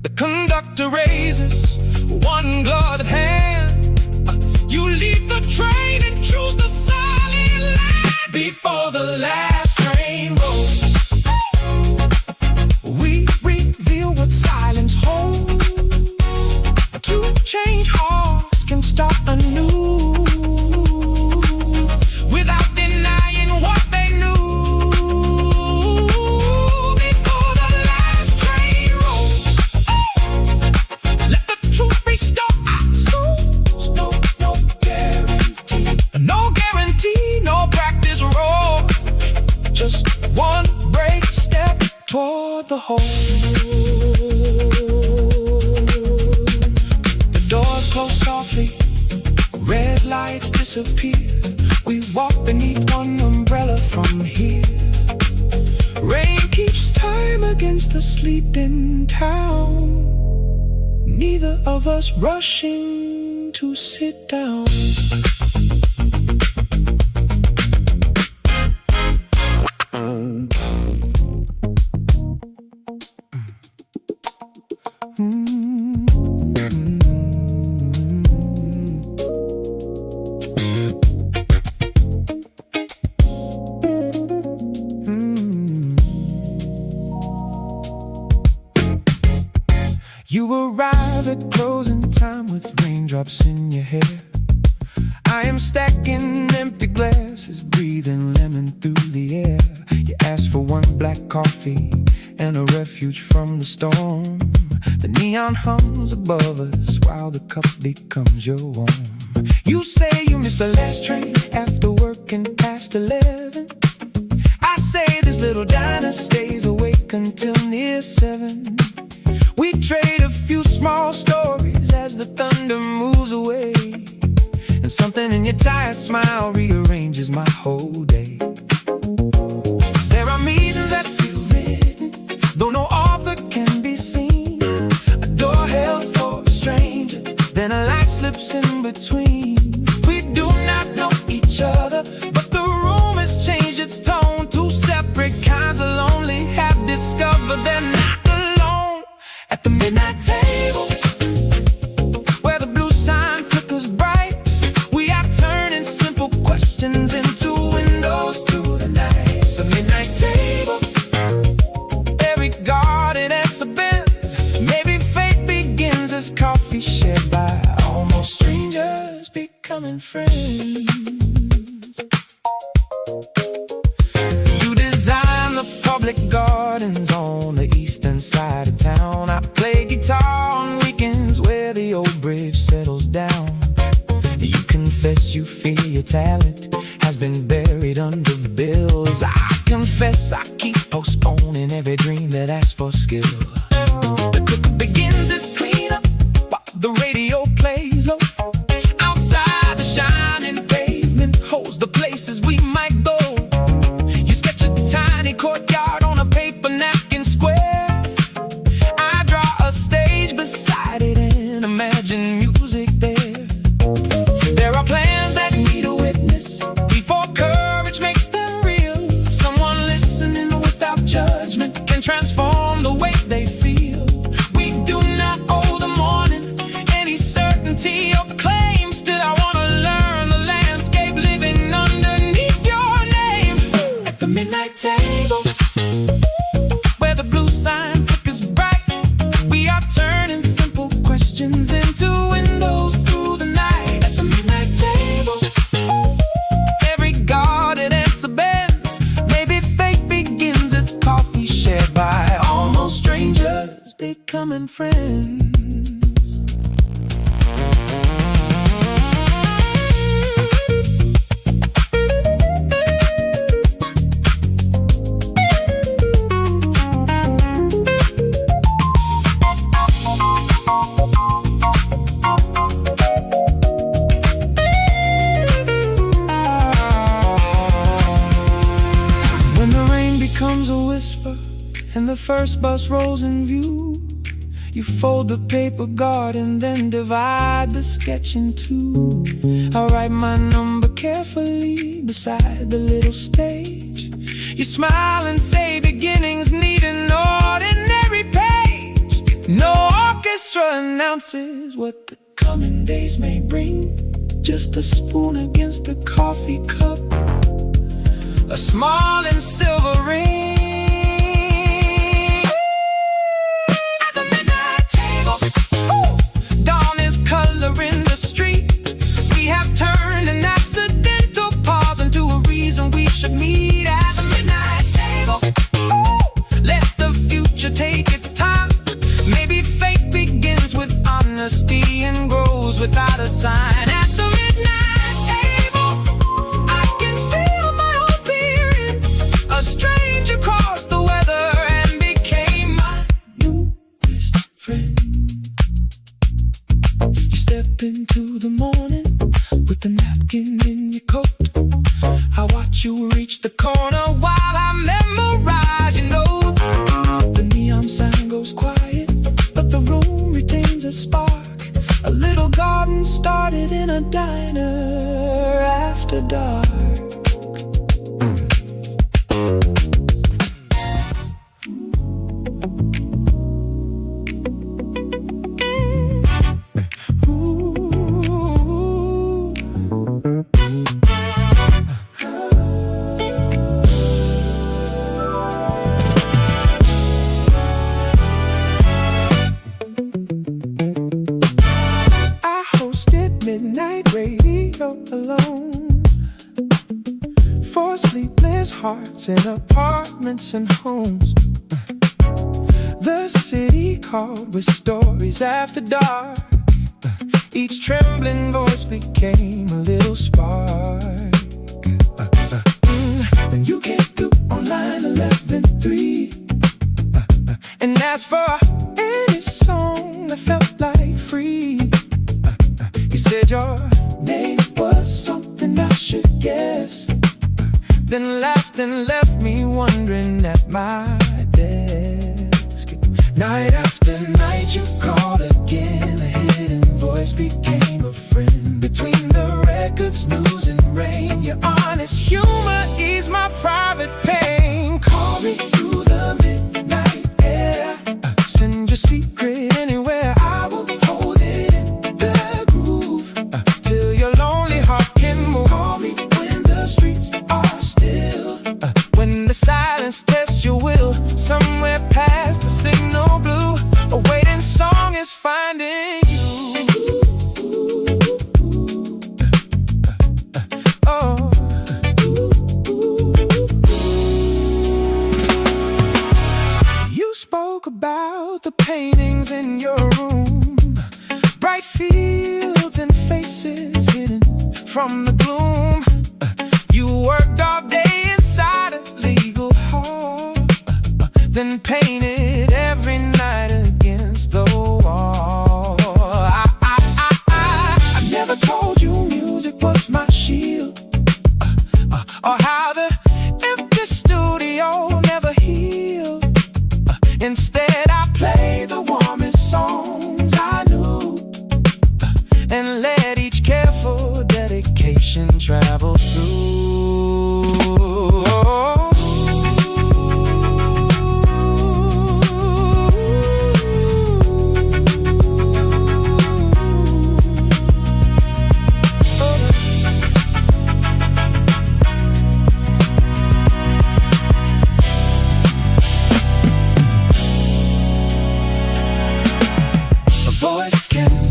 The conductor raises one gloved hand. You leave the train and choose the silent line before the last train rolls. We reveal what silence holds. Two change hearts can start anew without denying what they knew. Before the last train rolls, let the truth restore our souls. No guarantee, no practice roll. Just one brave step toward the whole. The doors close softly, red lights disappear. We walk beneath one umbrella from here. Rain keeps time against the sleeping town. Neither of us rushing to sit down. You arrive at closing time with raindrops in your hair. I am stacking empty glasses, breathing lemon through the air. You ask for one black coffee and a refuge from the storm. The neon hums above us while the cup becomes your warm. You say you missed the last train after working past 11. I say this little diner stays awake until near 7. We trade a few small stories as the thunder moves away, and something in your tired smile rearranges my whole day. There are meanings that feel written, though no author can be seen. A door held for a stranger, then a life slips in between. We do not know each other, but the room has changed its tone. Two separate kinds of lonely have discovered they're not alone. At the midnight table, where the blue sign flickers bright, we are turning simple questions into windows through the night. The midnight table, every guarded answer bends. Maybe fate begins as coffee shared by almost strangers becoming friends. You design the public gardens on the eastern side of town. I play guitar on weekends where the old bridge settles down. You confess you fear your talent has been buried under bills. I confess I keep postponing every dream that asks for skill. The cook begins his cleanup while the radio plays low. Outside, the shining pavement holds the places we might go. You sketch a tiny courtyard on a paper napkin square. I draw a stage beside it and imagine music there. There are plans that need a witness before courage makes them real. Someone listening without judgment can transform the way they feel. We do not owe the morning any certainty or claim. Still I wanna learn the landscape living underneath your name. At the midnight table, where the blue sign flickers bright, we are turning simple questions into windows through the night. At the midnight table, every guarded answer bends. Maybe fate begins as coffee shared by almost strangers becoming friends. When the rain becomes a whisper and the first bus rolls in view, you fold the paper garden, then divide the sketch in two. I write my number carefully beside the little stage. You smile and say beginnings need an ordinary page. No orchestra announces what the coming days may bring. Just a spoon against a coffee cup, a small and silver ring. At the midnight table, dawn is coloring the street. We have turned an accidental pause into a reason we should meet. At the midnight table, let the future take its time. Maybe fate begins with honesty and grows without a sign. At the midnight table, I can feel my own fear in a stranger crossed the weather and became my newest friend. You step into the morning with the napkin in your coat. I watch you reach the corner while I memorize your note. The neon sign goes quiet, but the room retains a spark. A little garden started in a diner after dark. Midnight radio alone for sleepless hearts in apartments and homes. The city called with stories after dark. Each trembling voice became a little spark. Then you came through on line 11-3, and asked for any song that felt like free. You said your name was something I should guess, then laughed and left me wondering at my desk. Night after night you called again. A hidden voice became a friend. Between the records, news and rain, your honest humor eased my private pain. Call me through the midnight air. Send your secret anywhere. I will hold it in the groove till your lonely heart can move. Call me when the streets are still, when the silence tests your will. Somewhere past the signal blue, a waiting song is finding you. Oh. You spoke about the paintings in your room, bright fields and faces hidden from the gloom. You worked all day inside a legal hall, then painted every night against the wall. I never told you music was my shield, or how the empty studio never healed. Instead I played the warmest songs I knew, and let each careful dedication travel through.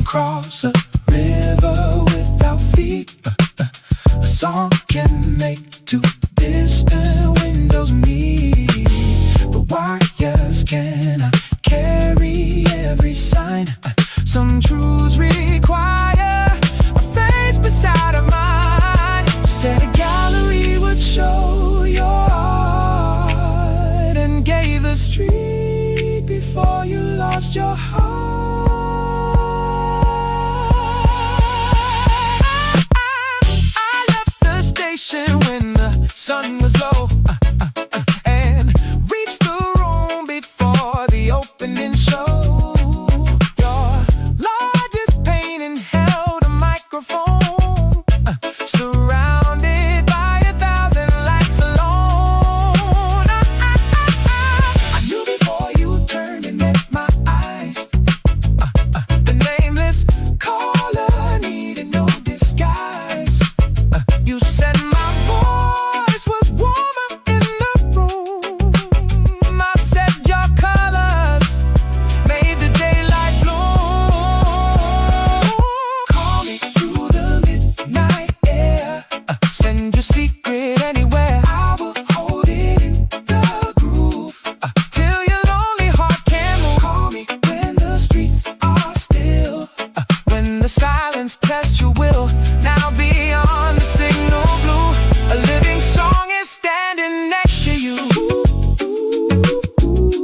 Cross a river without feet. A song can make two distant windows meet. The wires cannot carry every sign. Some truths require a face beside a mind. You said a gallery would show your art, and gave the street before you lost your heart. When the sun was low, and reached the room before the opening show. Your largest painting held a microphone, surrounded by 1,000 lights alone. I knew before you turned and met my eyes, the nameless caller needed no disguise. You said my voice was warmer in the room. I said your colors made the daylight bloom. Call me through the midnight air. Send your secret anywhere. I will hold it in the groove till your lonely heart can move. Call me when the streets are still, when the silence tests your will. Now beyond the signal blue, a living song is standing next to you.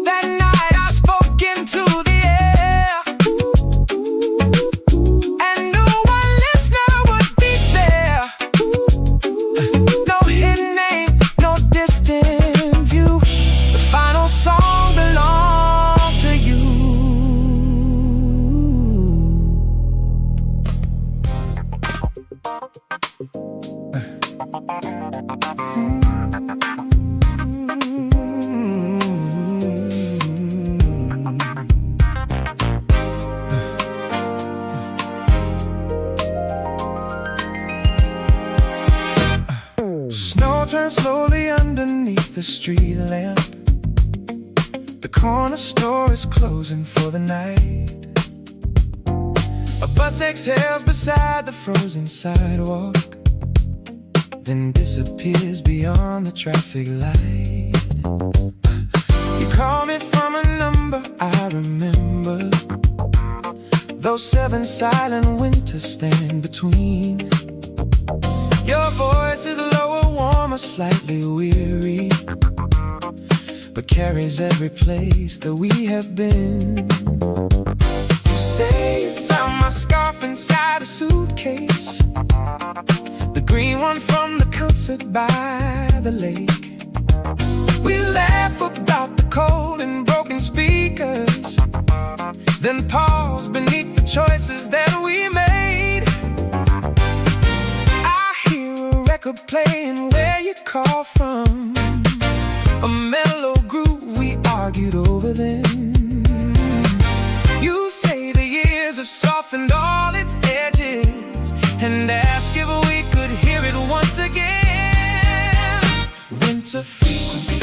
That night I spoke into the air, and knew one listener would be there. No hidden name, no distant view. The final song belonged to you. Snow turns slowly underneath the street lamp. The corner store is closing for the night. A bus exhales beside the frozen sidewalk, then disappears beyond the traffic light. You call me from a number I remember. Those 7 silent winters stand between. Your voice is lower, warmer, slightly weary, but carries every place that we have been. You say you found my scarf inside a suitcase, the green one from the concert by the lake. We laugh about the cold and broken speakers, then pause beneath the choices that we made. I hear a record playing where you call from, a mellow groove we argued over then. You say the years have softened all its edges, and ask if we could hear it once again. Winter frequency,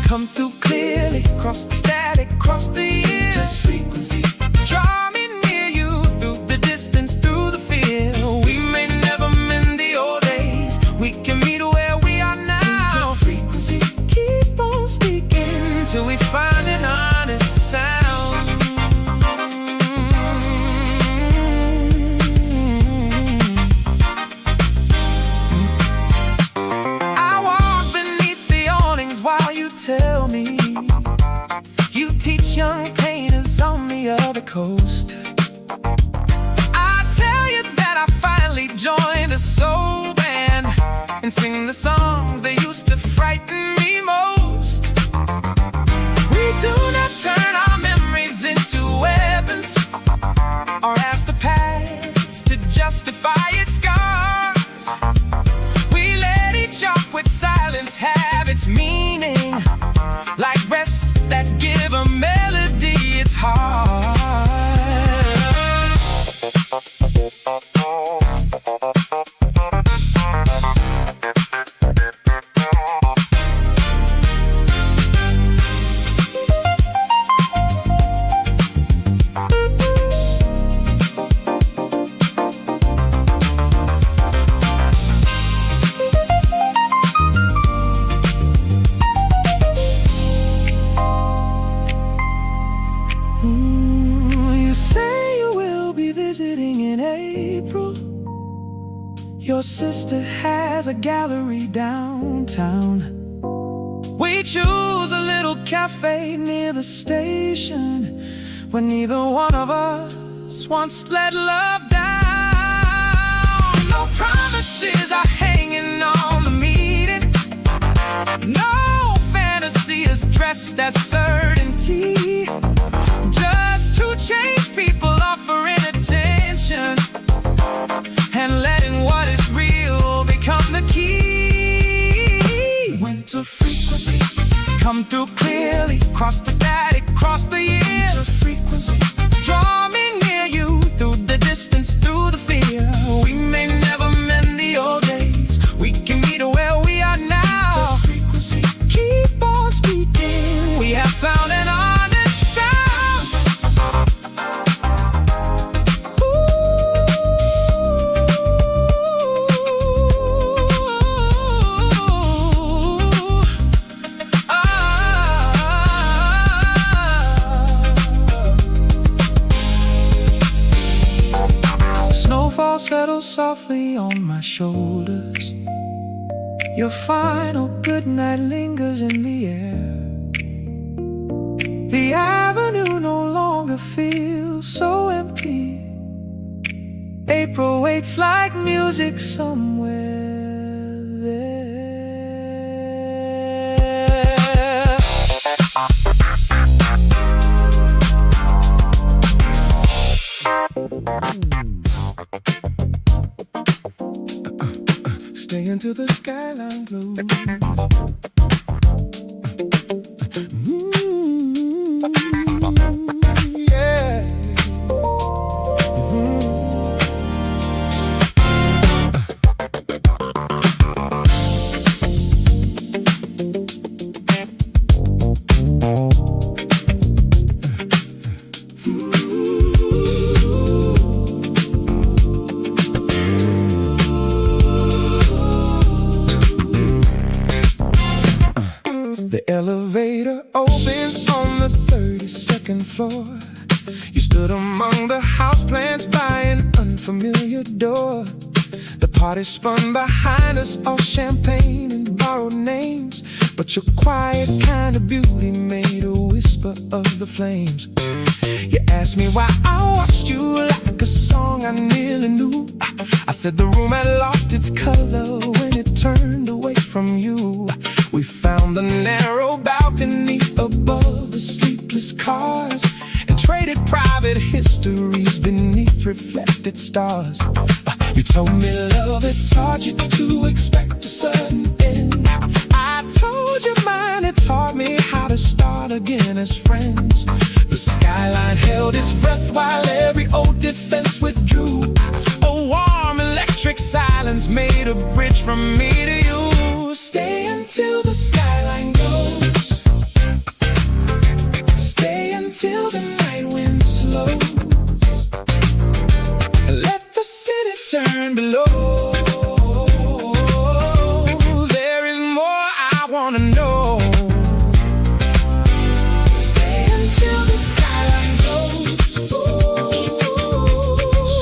come through clearly, cross the static, cross the years. Winter's frequency, draw me near you through the distance, through the fear. We may never mend the old days, we can meet where we are now. Winter's frequency, keep on speaking till we find an honest sound. I walk beneath the awnings while you tell me you teach young painters on the other coast. I tell you that I finally joined a soul band and sing the songs that used to frighten me most. We do not turn our memories into weapons or ask the past to justify its scars. We let each up with silence have its meaning, like rest that give a melody its heart. You say you will be visiting in April. Your sister has a gallery downtown. We choose a little cafe near the station, where neither one of us wants to let love down. No promises are hanging on the meeting, no fantasy is dressed as certainty. Just to change people, offering attention and letting what is real become the key. Winter frequency, come through clearly, cross the static, cross the years. Winter frequency, draw me near you through the distance, through the fear. We may never mend the old days, we can meet where we are now. Winter frequency, keep on speaking, we have found an honest sound. Snowfall settles softly on my shoulders. Your final goodnight lingers in the air. The avenue no longer feels so empty. April waits like music somewhere there. Stay until the skyline glows. Yeah. The elevator opened party spun behind us, all champagne and borrowed names. But your quiet kind of beauty made a whisper of the flames. You asked me why I watched you like a song I nearly knew. I said the room had lost its color when it turned away from you. We found the narrow balcony above the sleepless cars and traded private histories beneath reflected stars. You told me love had taught you to expect a sudden end. I told you mine had taught me how to start again as friends. The skyline held its breath while every old defense withdrew. A warm electric silence made a bridge from me to you. Stay until the skyline goes. Stay until the night wind slows. Let the city turn below. There is more I wanna know. Stay until the skyline goes.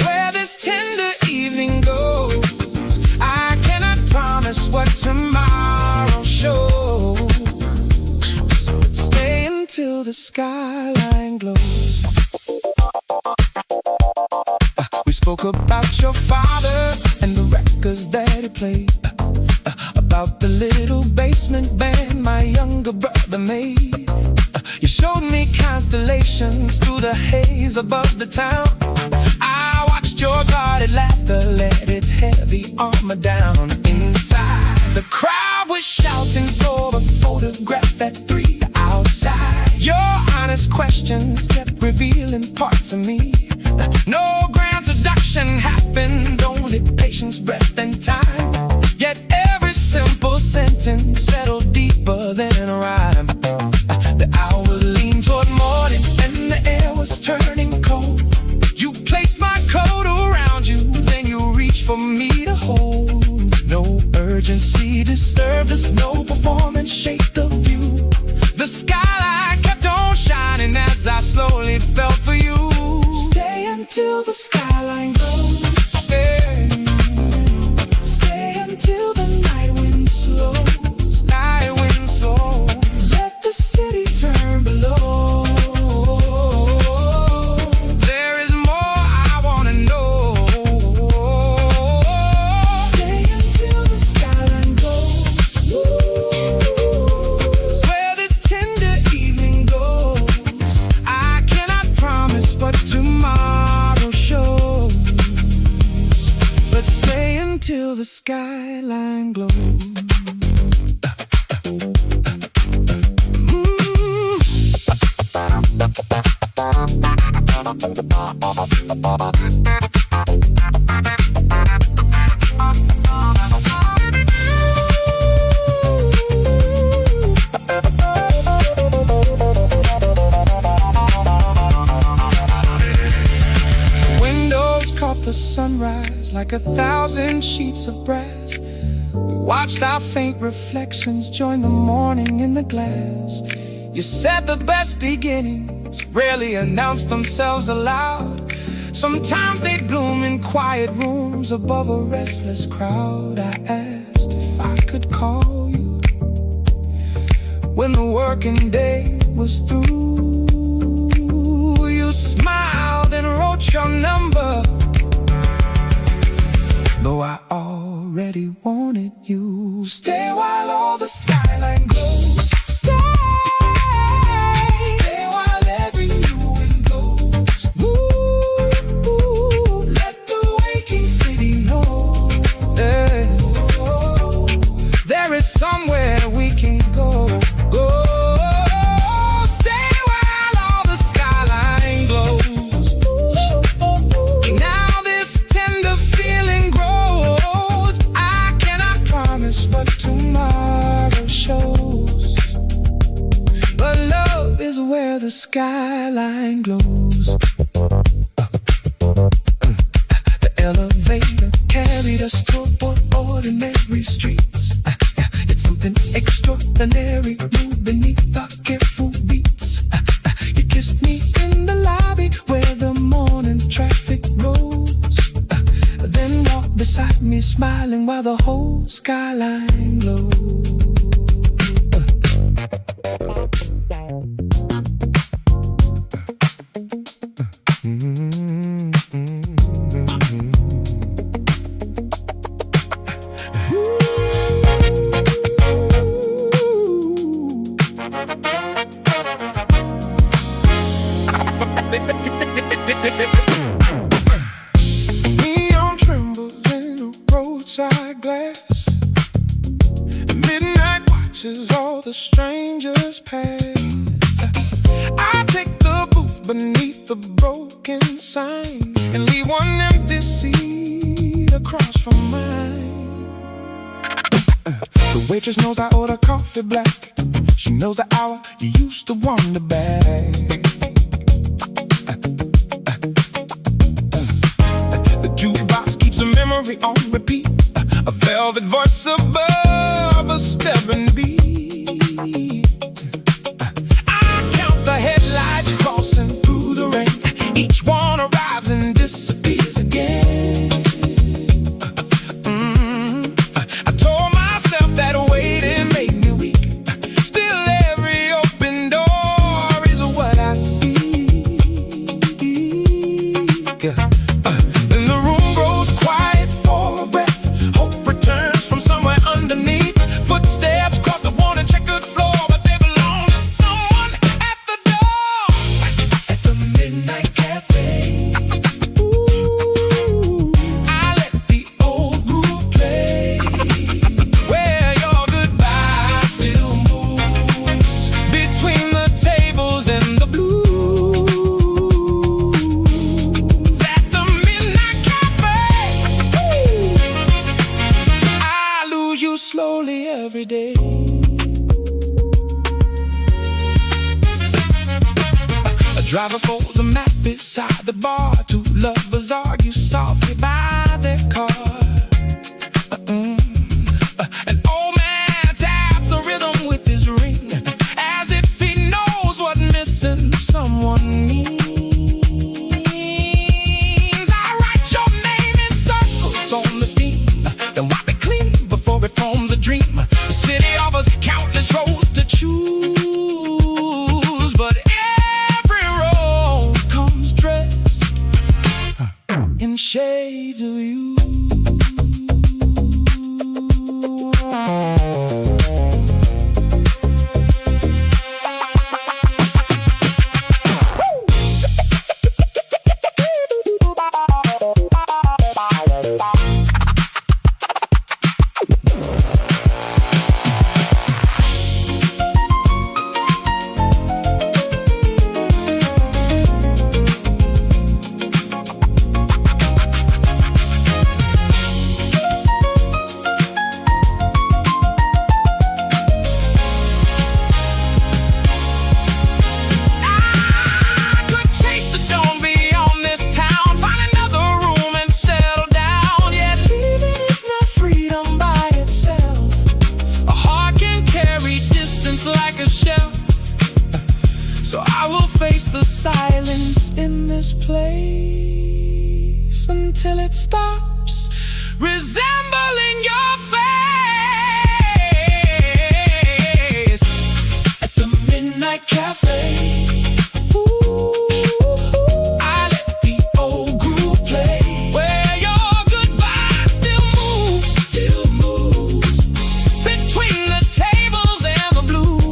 Where this tender evening goes. I cannot promise what tomorrow shows. Stay until the skyline glows. We spoke about your father and the records that he played, about the little basement band my younger brother made. You showed me constellations through the haze above the town. I watched your guarded laughter let its heavy armor down. Inside, the crowd was shouting for a photograph at 3 outside. Your honest questions kept revealing parts of me. No grand seduction happened, only patience, breath, and time. Yet every simple sentence settled deeper than a rhyme. The hour leaned toward morning and the air was turning cold. You placed my coat around you, then you reached for me to hold. No urgency disturbed us, no performance shaped the view. The skylight kept on shining as I slowly felt for you. Stay until the skyline goes. Stay. Stay until the night wind slows. Night wind slows. Let the city turn below. There is more I wanna know. Stay until the skyline goes. Where this tender evening goes. I cannot promise what tomorrow shows. But stay until the skyline glows. Windows caught the sunrise like 1,000 sheets of brass. We watched our faint reflections join the morning in the glass. You said the best beginnings rarely announce themselves aloud. Sometimes they bloom in quiet rooms above a restless crowd. I asked if I could call you when the working day was through. You smiled and wrote your number, though I already wanted you. Stay while all the skyline glows. Stay. Stay while every new wind blows. Ooh, let the waking city know. There is somewhere we can go. Stay while all the skyline glows. Now this tender feeling grows. I cannot promise what tomorrow shows, but love is where the skyline glows. The elevator carried us toward ordinary streets. It's something extraordinary moved beneath our careful beats. You kissed me in the lobby where the morning traffic rose, then walked beside me smiling skyline glow. Neon trembles in the roadside glass. Midnight watches all the strangers pass. I take the booth beneath the broken sign and leave one empty seat across from mine. The waitress knows I order coffee black. She knows the hour you used to wander back. The jukebox keeps a memory on repeat. A velvet voice above a stubborn beat. I count the headlights crossing through the rain. Each one arrives and disappears again. I told myself that waiting made me weak. Still every open door is what I see. Then the room grows quiet for a breath. Hope returns from somewhere underneath. Footsteps cross the worn and checkered floor, but they belong to someone at the door. At the midnight cafe, ooh, I let the old groove play, where your goodbye still moves between the tables and the blues. At the midnight cafe, ooh, I lose you slowly every day. A driver folds a map beside the bar. Two lovers argue softly by their car. An old man taps the rhythm with his ring, as if he knows what missing someone means. I write your name in circles on the steam, then wipe it clean before it forms a dream. The city offers countless roads to choose, but every road comes dressed in shades of you. So I will face the silence in this place until it stops resembling your face. At the midnight cafe, I let the old groove play, where your goodbye still moves between the tables and the blues.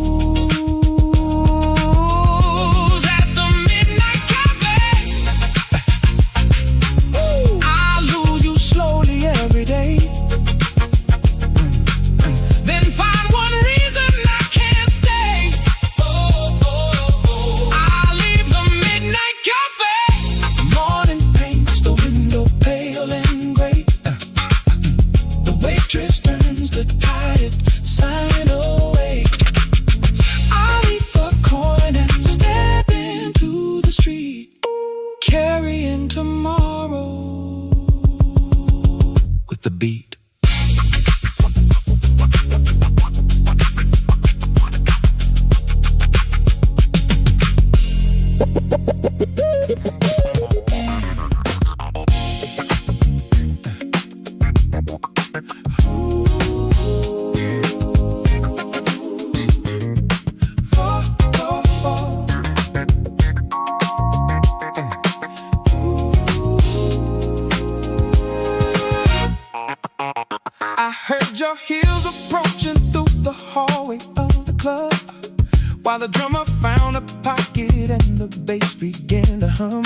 Turns the tide, sign away. I leave a coin and step into the street, carrying tomorrow with the beat. Ooh. while the drummer found a pocket and the bass began to hum.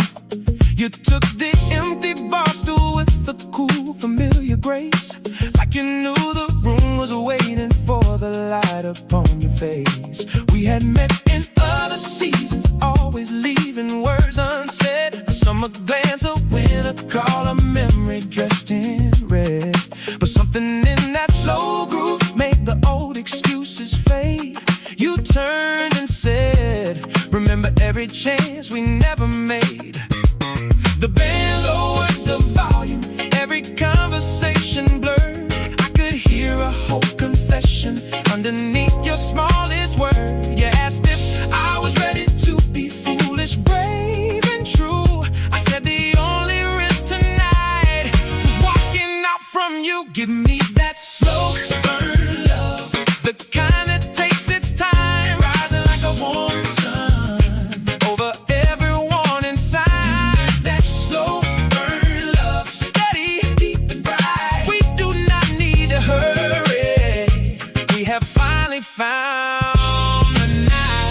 You took the empty bar stool with the cool, familiar grace, like you knew the room was waiting for the light upon your face. We had met in other seasons, always leaving words unsaid. A summer glance, a winter call, a memory dressed in red. But something in that slow groove made the old excuses fade. You turned and said, remember every chance we never made. The band lowered the volume, every conversation blurred. I could hear a whole confession underneath your smallest word. You asked if I was ready to be foolish, brave and true. I said the only risk tonight was walking out from you. Give me that slow burn love, the kind that takes its time, rising like a warm sun over everyone inside. That slow burn love, steady, deep and bright. We do not need to hurry, we have finally found the night.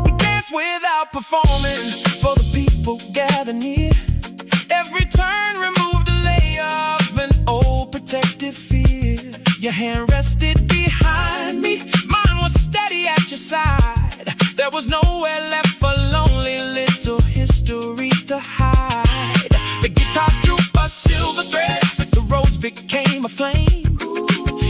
We dance without performing for the people gather near. Every turn removed a layer of an old protective fear. Your hand rested behind me, mine was steady at your side. There was nowhere left for lonely little histories to hide. The guitar drew a silver thread, the roads became a flame.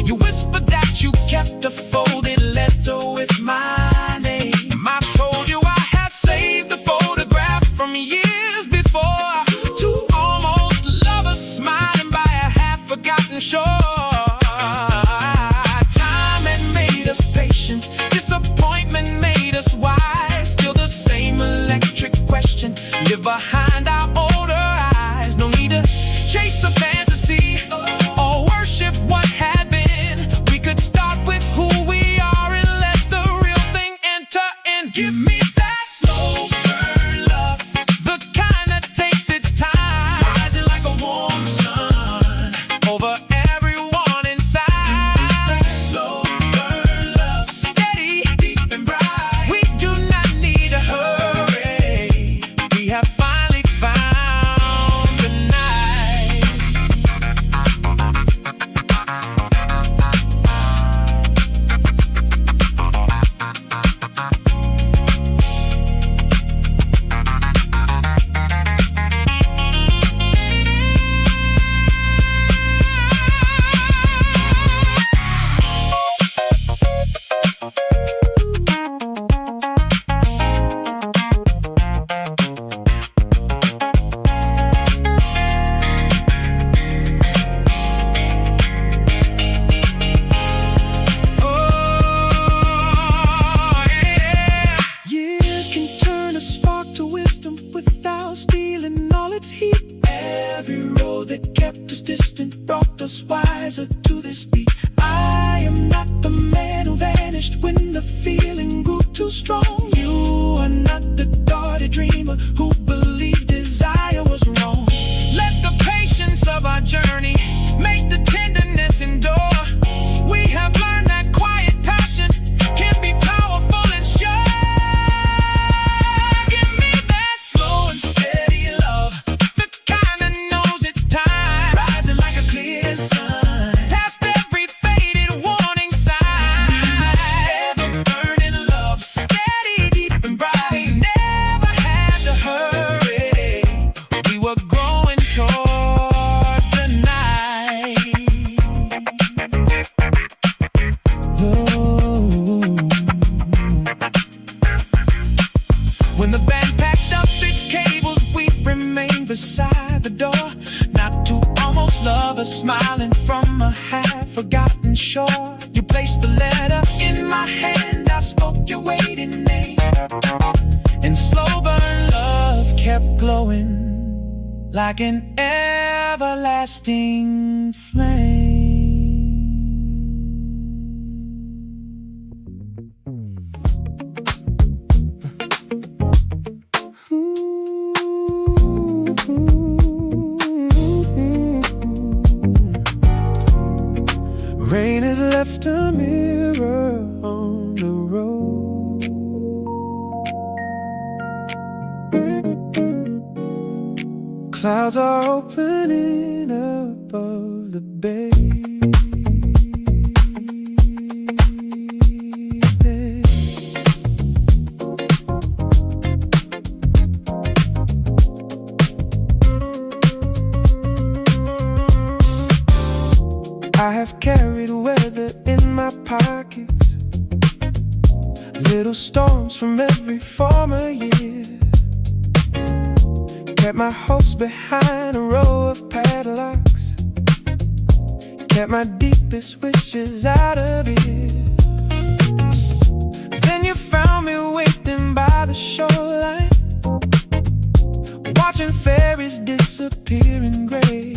You whispered that you kept a folded letter with my name. I told you I had saved the photograph from years before. Two almost lovers smiling by a half-forgotten shore. Time had made us patient, disappointment made us wise. Still the same electric question live behind our older eyes. No need to chase a fantasy or worship what had been. We could start with who we are and let the real thing enter in. Give me that slow burn love, the kind that takes its time, rising like a warm sun over everyone inside. Slow burn love, steady, deep and bright. We do not need to hurry, we have finally found the night. Years can turn a spark to wisdom without stealing all its heat. Every road that kept us distant brought us wiser to this beat. I am not the man who vanished when the feeling grew too strong. You are not the guarded dreamer who believed desire was wrong. Let the patience of our journey make the tenderness endure. We have learned that quiet passion can be powerful and sure. Give me that slow and steady love, the kind that knows its time, rising like a clear sun past every faded warning sign. Ever burning love, steady, deep and bright. We never had to hurry, we were growing toward the night. When the band packed up its cables, we remained beside the door. Not two almost lovers smiling from a half-forgotten shore. You placed the letter in my hand, I spoke your waiting name, and slow burn love kept glowing like an everlasting flame. left a mirror on the road. Clouds are opening above the bay. I have carried weather in my pockets, little storms from every former year. Kept my hopes behind a row of padlocks, kept my deepest wishes out of here. Then you found me waiting by the shoreline, watching fairies disappear in gray.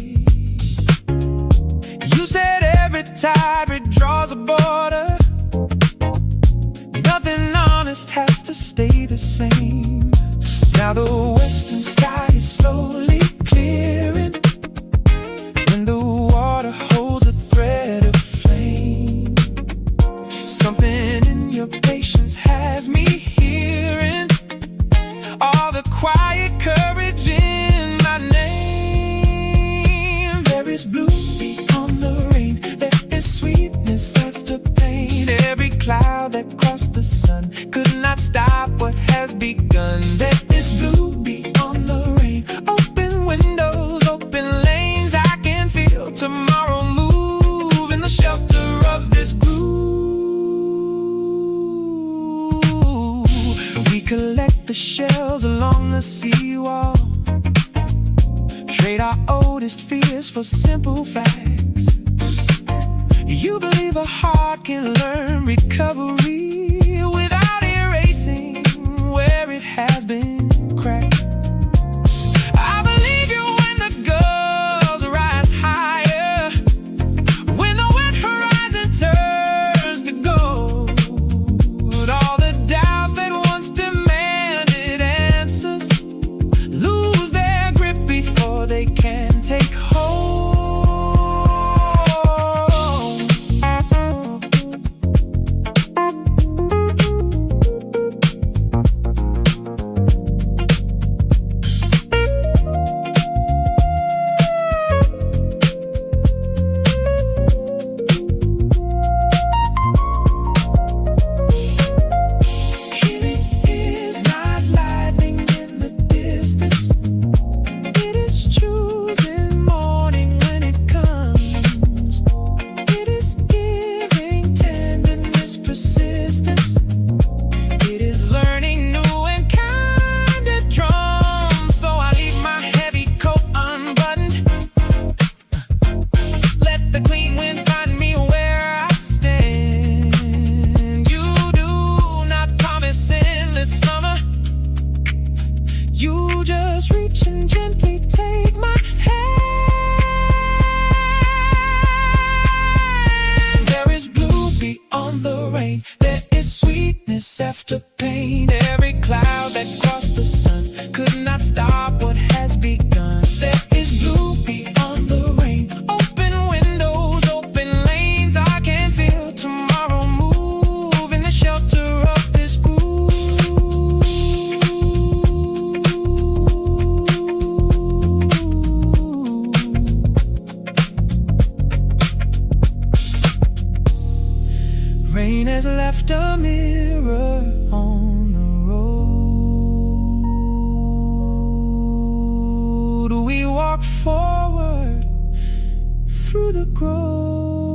You said every tide redraws a border, nothing honest has to stay the same. Now the western sky is slowly clearing, and the water holds a thread of flame. Something in your patience has me hearing all the quiet courage in my name. There is blue beyond the rain, there is sweetness after pain. Every cloud that crossed the sun could not stop what has begun. There is blue beyond the rain, open windows, open lanes. I can feel tomorrow move in the shelter of this groove. We collect the shells along the seawall, trade our oldest fears for simple facts. You believe a heart can learn recovery without erasing where it has been cracked. I believe you when the gulls rise higher, when the wet horizon turns to gold. All the doubts that once demanded answers lose their grip before they can take hold. You just reach and gently take my hand. There is blue beyond the rain, there is sweetness after pain. Every cloud that crossed the sun could not stop what has begun. There is blue beyond the rain, open windows, open lanes. I can feel tomorrow move in the shelter of this groove. Rain has left a mirror on the road. We walk forward through the grove.